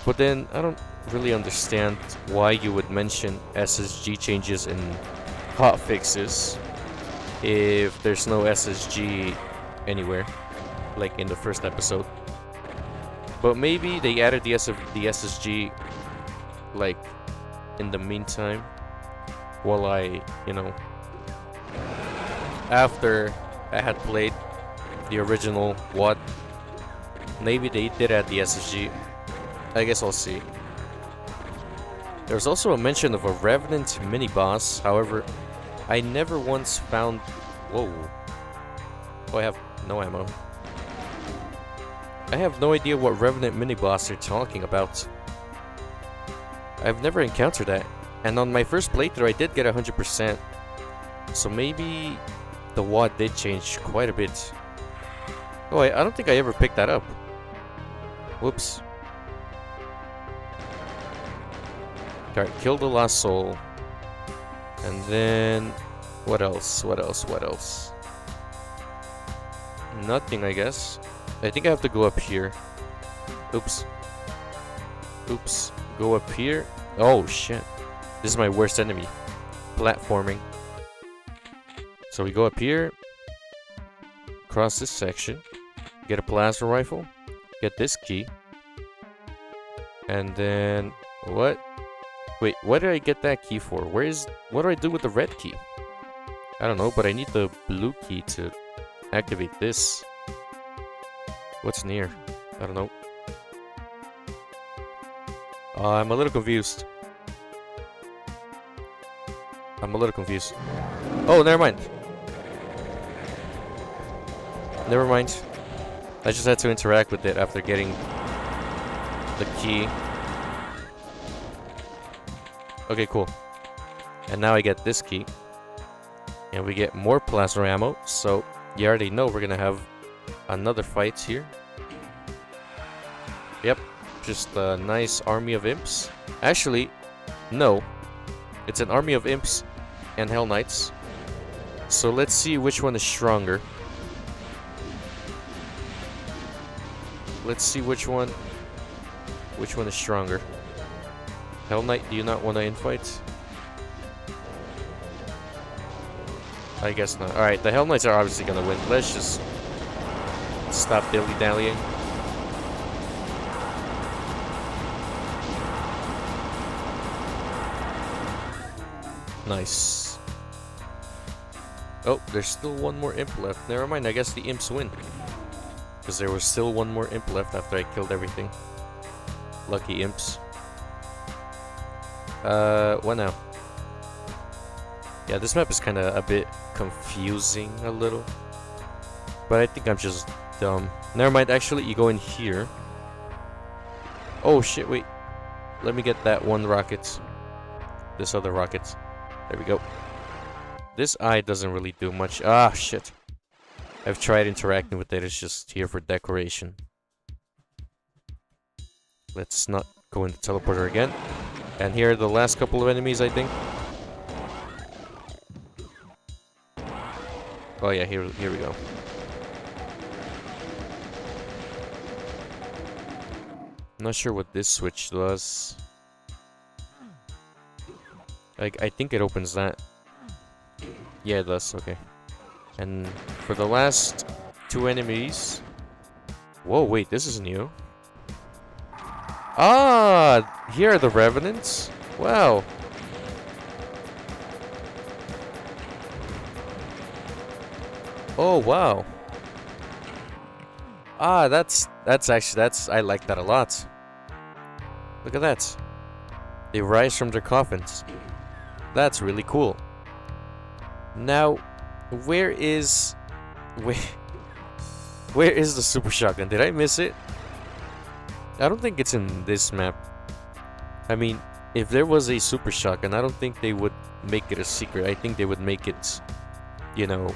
But then I don't really understand why you would mention SSG changes in hotfixes if there's no SSG anywhere, like in the first episode. But maybe they added the SSG like in the meantime, while I, after I had played the original WAD. Maybe they did add the SSG. I guess I'll see. There's also a mention of a Revenant mini-boss. However, I never once found... Whoa. Oh, I have no ammo. I have no idea what Revenant mini-boss they're talking about. I've never encountered that. And on my first playthrough, I did get 100%. So maybe the WAD did change quite a bit. Oh, I don't think I ever picked that up. Whoops. Alright, kill the last soul. And then... What else? What else? What else? Nothing, I guess. I think I have to go up here. Oops. Oops. Go up here. Oh, shit. This is my worst enemy. Platforming. So we go up here. Cross this section. Get a plasma rifle. Get this key. And then... What? Wait, what did I get that key for? What do I do with the red key? I don't know, but I need the blue key to activate this. What's near? I don't know. I'm a little confused. Oh, never mind. Never mind. I just had to interact with it after getting the key. Okay, cool. And now I get this key. And we get more plasma ammo. So, you already know we're gonna have another fight here. Yep. Just a nice army of imps. Actually, no. It's an army of imps and Hell Knights. So let's see which one is stronger. Let's see which one is stronger. Hell Knight, do you not want to infight? I guess not. Alright, the Hell Knights are obviously gonna win. Let's just stop dilly-dallying. Nice. Oh, there's still one more imp left. Never mind, I guess the imps win. Because there was still one more imp left after I killed everything. Lucky imps. What now? Yeah, this map is kind of a bit confusing a little. But I think I'm just dumb. Never mind, actually, you go in here. Oh, shit, wait. Let me get that one rocket. This other rocket. There we go. This eye doesn't really do much. Ah, shit. I've tried interacting with it. It's just here for decoration. Let's not go in the teleporter again. And here are the last couple of enemies, I think. Oh yeah, here we go. Not sure what this switch does. I think it opens that. Yeah, it does. Okay. And for the last two enemies... Whoa, wait, this is new. Ah, here are the Revenants. Wow. Oh, wow. Ah, that's actually, I like that a lot. Look at that. They rise from their coffins. That's really cool. Now, where is the super shotgun? Did I miss it? I don't think it's in this map. I mean, if there was a super shotgun, I don't think they would make it a secret. I think they would make it, you know,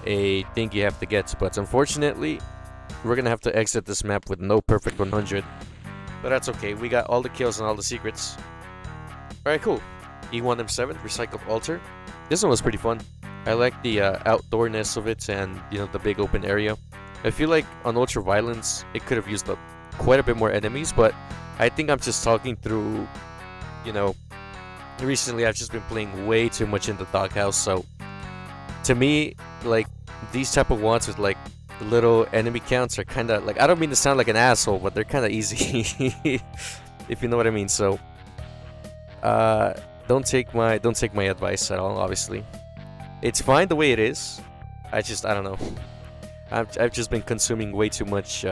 a thing you have to get. But unfortunately, we're gonna have to exit this map with no perfect 100. But that's okay. We got all the kills and all the secrets. Alright, cool. E1M7, Recycled Altar. This one was pretty fun. I like the outdoorness of it and, you know, the big open area. I feel like on Ultra Violence, it could have used quite a bit more enemies, but I think I'm just talking through, you know, recently I've just been playing way too much in the doghouse, so to me, like, these type of WADs with like little enemy counts are kind of like, I don't mean to sound like an asshole, but they're kind of easy, if you know what I mean. So don't take my advice at all. Obviously, it's fine the way it is. I don't know. I've just been consuming way too much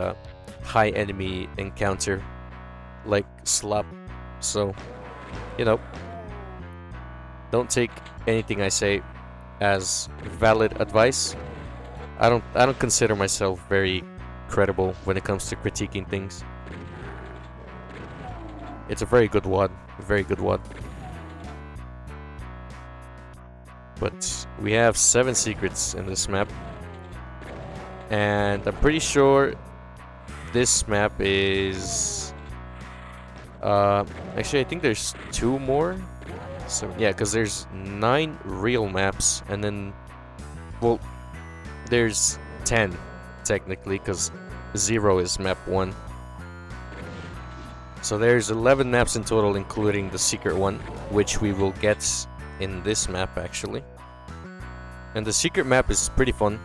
high enemy encounter like slop, so you know, don't take anything I say as valid advice. I don't consider myself very credible when it comes to critiquing things. It's a very good WAD, very good WAD. But we have 7 secrets in this map, and I'm pretty sure this map is actually I think there's 2 more. So yeah, because there's 9 real maps, and then, well, there's 10 technically, because 0 is map 1. So there's 11 maps in total, including the secret one, which we will get in this map actually. And the secret map is pretty fun.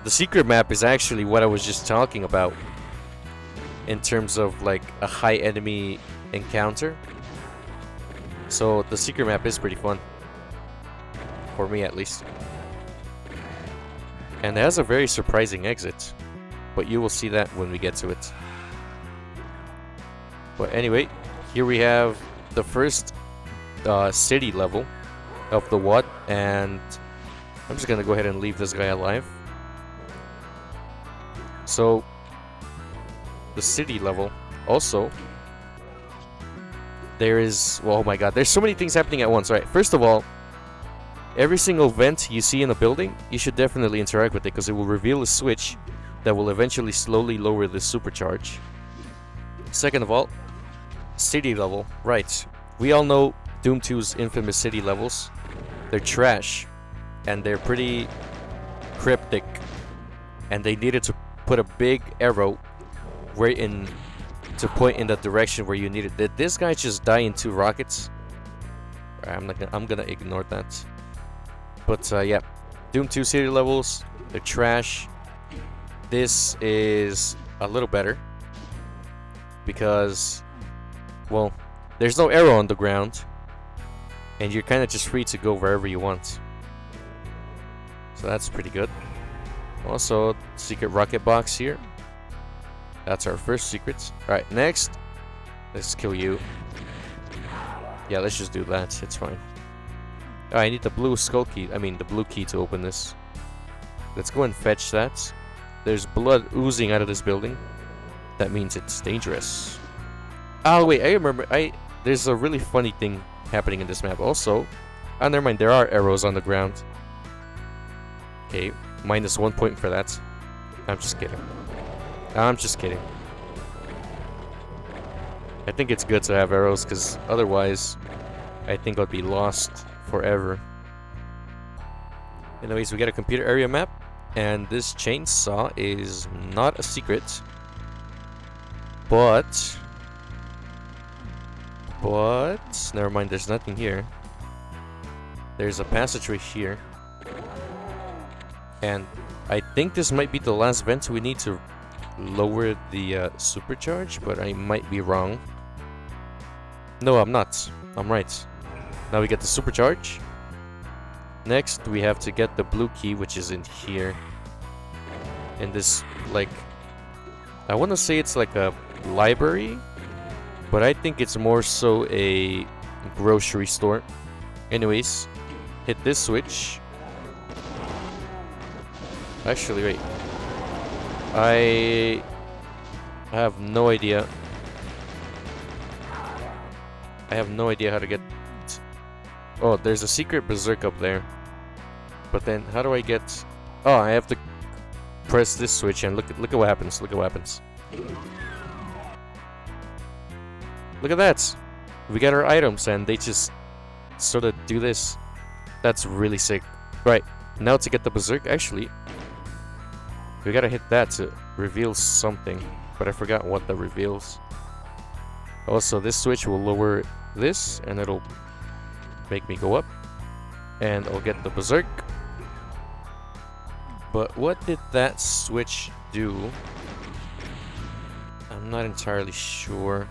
The secret map is actually what I was just talking about in terms of like a high enemy encounter. So the secret map is pretty fun, for me at least. And it has a very surprising exit, but you will see that when we get to it. But anyway, here we have the first city level of the WAD, and I'm just gonna go ahead and leave this guy alive. So the city level also, there is, well, oh my god, there's so many things happening at once. Alright, first of all, every single vent you see in a building, you should definitely interact with it, because it will reveal a switch that will eventually slowly lower the supercharge. Second of all, city level. Right, we all know Doom 2's infamous city levels. They're trash, and they're pretty cryptic, and they needed to put a big arrow right in to point in the direction where you need it. Did this guy just die in 2 rockets? I'm gonna ignore that. But yeah, Doom 2 city levels, they're trash. This is a little better because, well, there's no arrow on the ground, and you're kind of just free to go wherever you want. So that's pretty good. Also, secret rocket box here. That's our first secret. Alright, next, let's kill you. Yeah, let's just do that. It's fine. Oh, I need the blue skull key. I mean, the blue key to open this. Let's go and fetch that. There's blood oozing out of this building. That means it's dangerous. Oh, wait, I remember. There's a really funny thing happening in this map also. Oh, never mind. There are arrows on the ground. Okay, -1 point for that. I'm just kidding. I'm just kidding. I think it's good to have arrows, because otherwise I think I'd be lost forever. Anyways, we got a computer area map, and this chainsaw is not a secret. But never mind, there's nothing here. There's a passageway here. And I think this might be the last vent we need to lower the supercharge, but I might be wrong. No, I'm not. I'm right. Now we get the supercharge. Next, we have to get the blue key, which is in here. In this, like, I want to say it's like a library, but I think it's more so a grocery store. Anyways, hit this switch. Actually, wait. I have no idea. I have no idea how to get... Oh, there's a secret berserk up there. But then, how do I get... Oh, I have to press this switch and look at what happens. Look at what happens. Look at that! We got our items and they just sort of do this. That's really sick. Right, now to get the berserk, actually, we gotta hit that to reveal something. but I forgot what that reveals. Also, this switch will lower this, and it'll make me go up. And I'll get the berserk. But what did that switch do? I'm not entirely sure.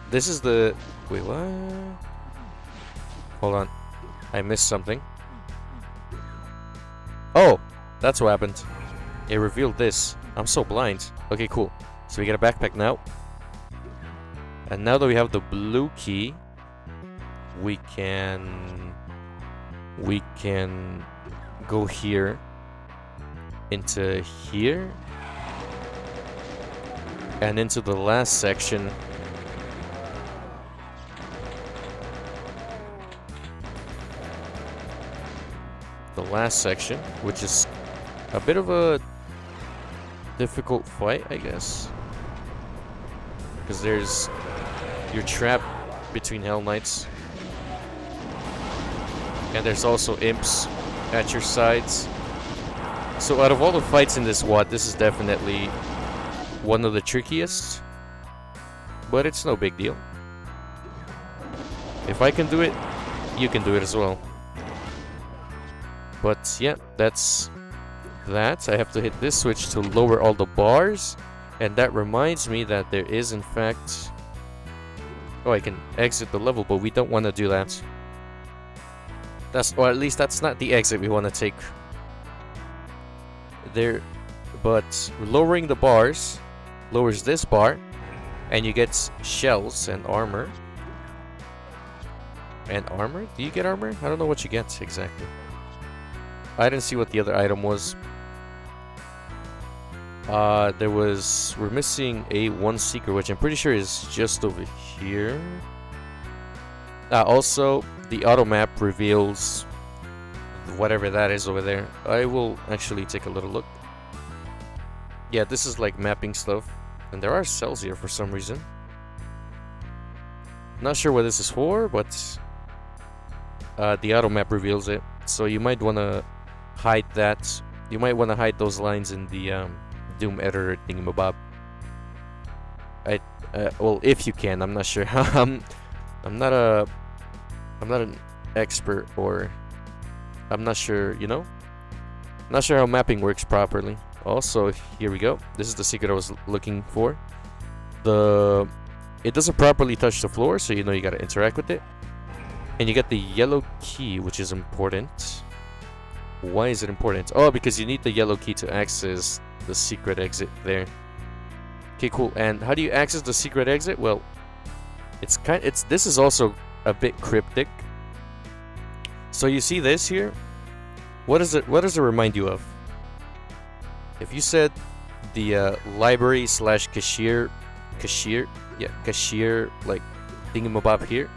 This is the... Wait, what? Hold on. I missed something. Oh! That's what happened. It revealed this. I'm so blind. Okay, cool. So we get a backpack now. And now that we have the blue key, we can go here into here and into the last section. The last section, which is a bit of a difficult fight, I guess, because you're trapped between Hell Knights, and there's also imps at your sides. So out of all the fights in this WAD, this is definitely one of the trickiest, but it's no big deal. If I can do it, you can do it as well. But yeah, that's that. I have to hit this switch to lower all the bars, and that reminds me that there is in fact... Oh, I can exit the level, but we don't want to do that. Or at least that's not the exit we want to take. There, but lowering the bars lowers this bar, and you get shells and armor. And armor? Do you get armor? I don't know what you get exactly. I didn't see what the other item was. We're missing one secret, which I'm pretty sure is just over here. Also, the auto map reveals whatever that is over there. I will actually take a little look. Yeah, this is like mapping stuff. And there are cells here for some reason. Not sure what this is for, but the auto map reveals it. So you might want to hide that. You might want to hide those lines in the Doom editor thingamabob. Well, if you can. I'm not sure. I'm not an expert, or I'm not sure, you know? Not sure how mapping works properly. Also, here we go. This is the secret I was looking for. It doesn't properly touch the floor, so you know you gotta interact with it. And you get the yellow key, which is important. Why is it important? Oh, because you need the yellow key to access the secret exit there. Okay, cool. And how do you access the secret exit? Well, this is also a bit cryptic. So you see this here? What does it remind you of? If you said the library / cashier like thingamabob here,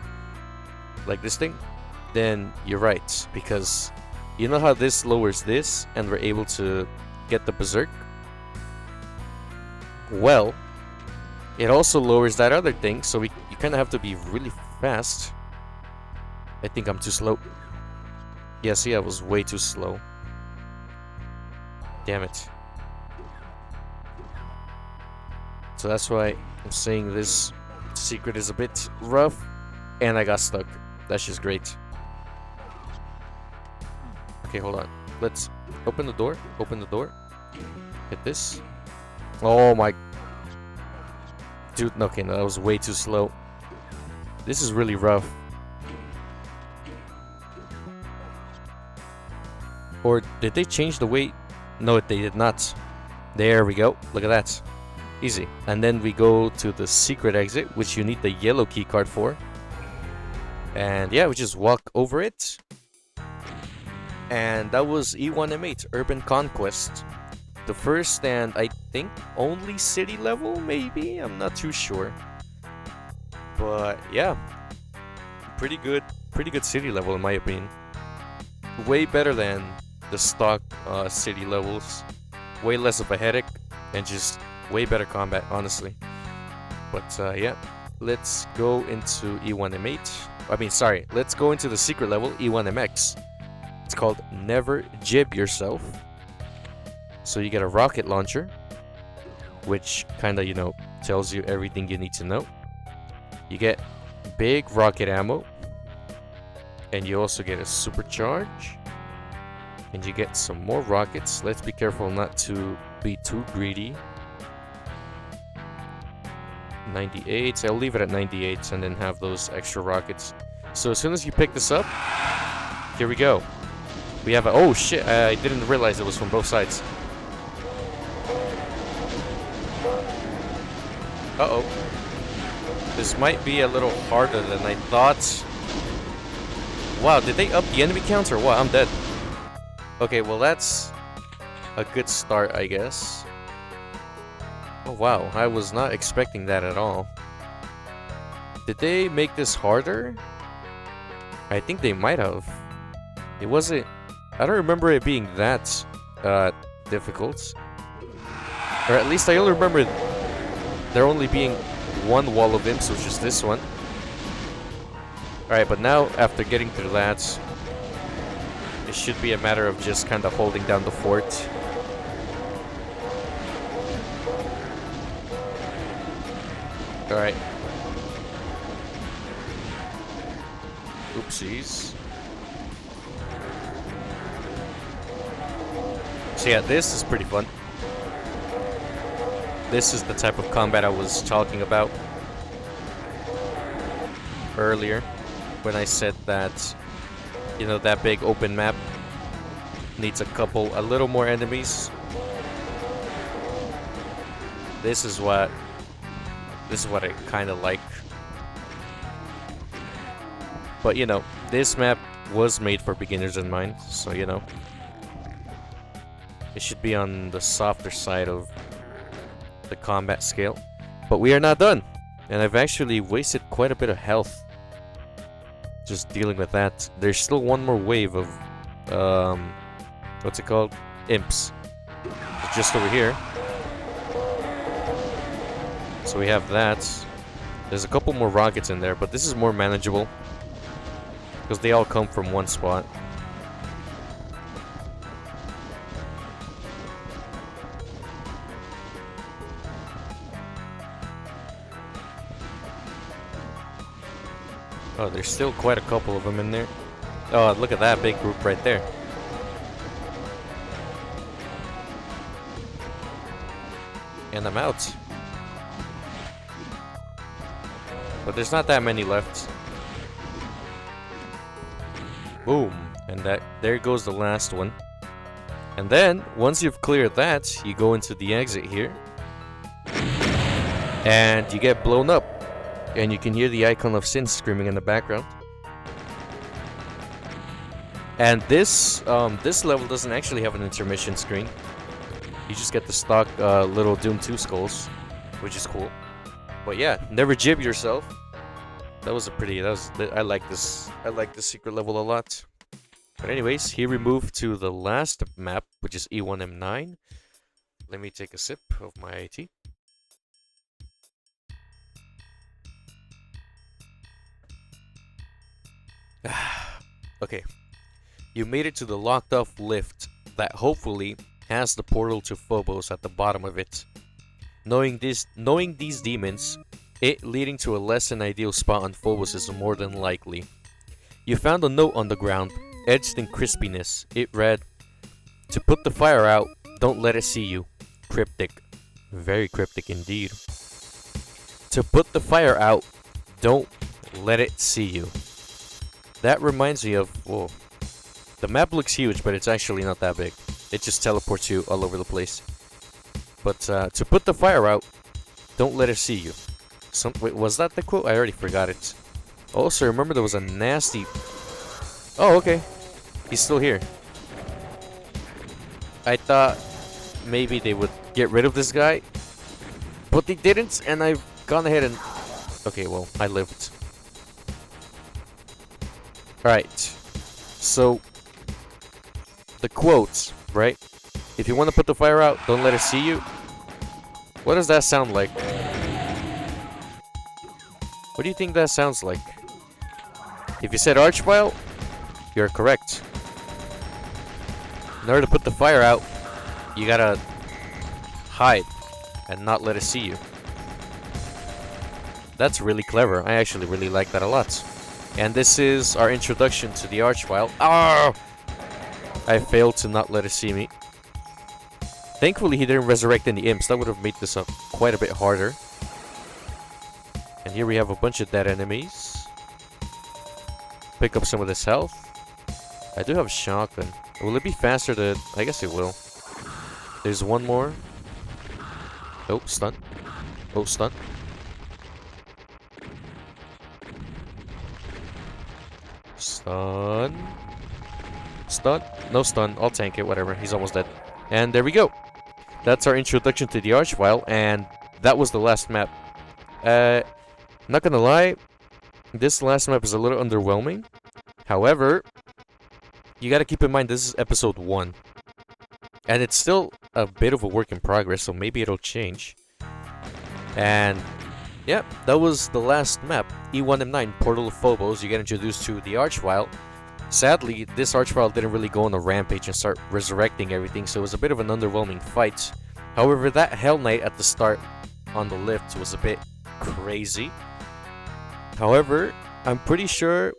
like this thing, then you're right, because you know how this lowers this and we're able to get the berserk? Well, it also lowers that other thing, so you kind of have to be really fast. I think I'm too slow. Yeah, see, I was way too slow. Damn it. So that's why I'm saying this secret is a bit rough, and I got stuck. That's just great. Okay, hold on. Let's open the door. Open the door. Hit this. Oh my... Dude, okay, no, that was way too slow. This is really rough. Or did they change the way? No, they did not. There we go. Look at that. Easy. And then we go to the secret exit, which you need the yellow key card for. And yeah, we just walk over it. And that was E1M8 Urban Conquest. The first and I think only city level, maybe? I'm not too sure. But yeah, pretty good city level in my opinion. Way better than the stock city levels. Way less of a headache and just way better combat, honestly. But yeah, let's go into E1M8. I mean, sorry, let's go into the secret level, E1MX. It's called Never Jib Yourself. So you get a rocket launcher. which kind of, you know, tells you everything you need to know. You get big rocket ammo, and you also get a supercharge, and you get some more rockets. Let's be careful not to be too greedy. 98, I'll leave it at 98 and then have those extra rockets. So as soon as you pick this up, here we go. We have a, oh shit, I didn't realize it was from both sides. Uh-oh. This might be a little harder than I thought. Wow, did they up the enemy count or what? I'm dead. Okay, well that's a good start, I guess. Oh wow, I was not expecting that at all. Did they make this harder? I think they might have. It wasn't... I don't remember it being that difficult. Or at least I only remember there only being one wall of imps, which is this one. Alright, but now after getting through that, it should be a matter of just kind of holding down the fort. Alright. Oopsies. So yeah, this is pretty fun. This is the type of combat I was talking about earlier when I said that, you know, that big open map needs a little more enemies. This is what I kind of like. But you know, this map was made for beginners in mind, so you know, it should be on the softer side of the combat scale. But we are not done, and I've actually wasted quite a bit of health just dealing with that. There's still one more wave of what's it called? Imps. It's just over here. So we have that. There's a couple more rockets in there, but this is more manageable because they all come from one spot. Oh, there's still quite a couple of them in there. Oh, look at that big group right there. And I'm out. But there's not that many left. Boom. And there goes the last one. And then, once you've cleared that, you go into the exit here. And you get blown up. And you can hear the icon of Sin screaming in the background. And this level doesn't actually have an intermission screen. You just get the stock little Doom 2 skulls, which is cool. But yeah, never jib yourself. I like this secret level a lot. But anyways, here we move to the last map, which is E1M9. Let me take a sip of my tea. Okay, you made it to the locked off lift that hopefully has the portal to Phobos at the bottom of it. Knowing these demons, it leading to a less than ideal spot on Phobos is more than likely. You found a note on the ground, edged in crispiness. It read, "To put the fire out, don't let it see you." Cryptic. Very cryptic indeed. To put the fire out, don't let it see you. That reminds me of, whoa. The map looks huge, but it's actually not that big. It just teleports you all over the place. But to put the fire out, don't let it see you. Wait, was that the quote? I already forgot it. Also, remember there was a nasty... Oh, okay. He's still here. I thought maybe they would get rid of this guy. But they didn't, and I've gone ahead and... Okay, well, I lived. Alright. So, the quotes, right? If you want to put the fire out, don't let it see you. What does that sound like? What do you think that sounds like? If you said Archvile, you're correct. In order to put the fire out, you gotta hide. and not let it see you. That's really clever. I actually really like that a lot. And this is our introduction to the Archvile. Oh! I failed to not let it see me. Thankfully, he didn't resurrect any imps. That would have made this up quite a bit harder. And here we have a bunch of dead enemies. Pick up some of this health. I do have a shotgun. Will it be faster to... I guess it will. There's one more. Oh, stun. Oh, stun. Stun. Stun. No stun. I'll tank it. Whatever. He's almost dead. And there we go. That's our introduction to the Archvile. And that was the last map. Not gonna lie. This last map is a little underwhelming. However, you gotta keep in mind this is episode 1. And it's still a bit of a work in progress, so maybe it'll change. And, yeah, that was the last map. E1M9, Portal of Phobos. You get introduced to the Archvile. Sadly, this Archvile didn't really go on a rampage and start resurrecting everything, so it was a bit of an underwhelming fight. However, that Hell Knight at the start on the lift was a bit crazy. However, I'm pretty sure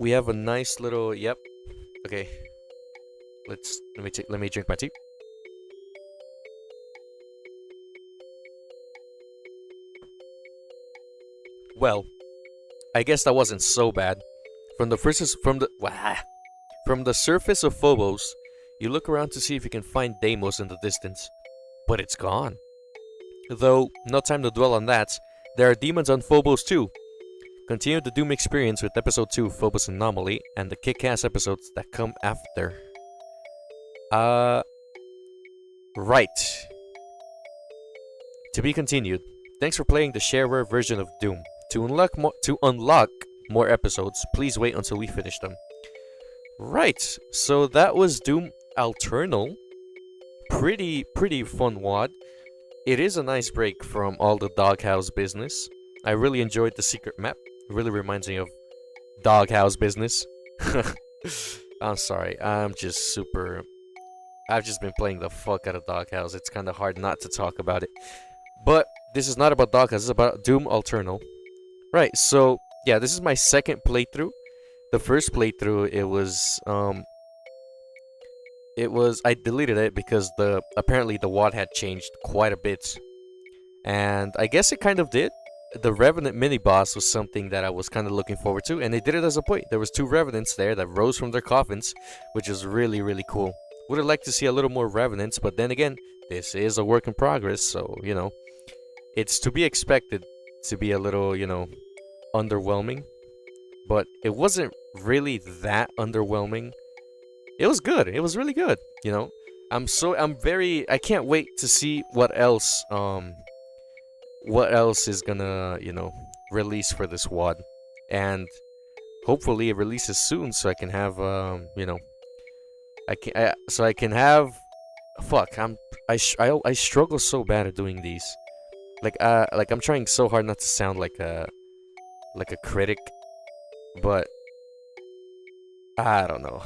we have a nice little... Yep. Okay. Let me drink my tea. Well, I guess that wasn't so bad. From the surface of Phobos, you look around to see if you can find Deimos in the distance, but it's gone. Though, no time to dwell on that. There are demons on Phobos too. Continue the Doom experience with episode 2, Phobos Anomaly, and the kick-ass episodes that come after. Right. To be continued. Thanks for playing the shareware version of Doom. To unlock more episodes, please wait until we finish them. Right, so that was Doom Alternal. Pretty fun WAD. It is a nice break from all the doghouse business. I really enjoyed the secret map. It really reminds me of doghouse business. I'm sorry, I've just been playing the fuck out of doghouse. It's kind of hard not to talk about it. But this is not about doghouse, this is about Doom Alternal. Right, so yeah, this is my second playthrough. The first playthrough, I deleted it because apparently the WAD had changed quite a bit. And I guess it kind of did. The Revenant mini-boss was something that I was kind of looking forward to, and they did it as a point. There was 2 Revenants there that rose from their coffins, which is really cool. Would have liked to see a little more Revenants, but then again, this is a work in progress, so, you know, it's to be expected to be a little, you know, underwhelming. But it wasn't really that underwhelming. It was good. It was really good, you know. I can't wait to see what else is gonna, you know, release for this WAD. And hopefully it releases soon so I can have, you know, I struggle so bad at doing these. Like I'm trying so hard not to sound like a critic, but I don't know.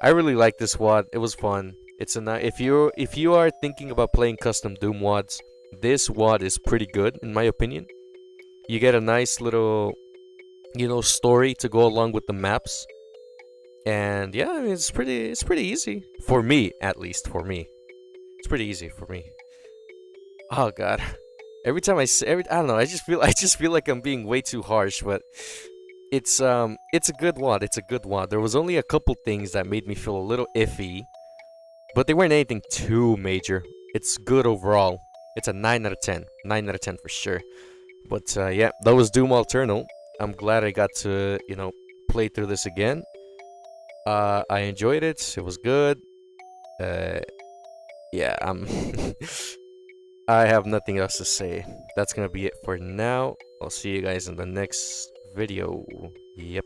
I really like this WAD. It was fun. It's if you are thinking about playing custom Doom WADs, this WAD is pretty good in my opinion. You get a nice little, you know, story to go along with the maps. And yeah, I mean, it's pretty easy for me, at least for me. It's pretty easy for me. Oh god. Every time I don't know, I just feel like I'm being way too harsh, but it's a good WAD. It's a good WAD. There was only a couple things that made me feel a little iffy, but they weren't anything too major. It's good overall. It's a 9 out of 10. 9 out of 10 for sure. But yeah, that was Doom Alternal. I'm glad I got to, you know, play through this again. I enjoyed it. It was good. Yeah, I have nothing else to say. That's gonna be it for now. I'll see you guys in the next video. Yep.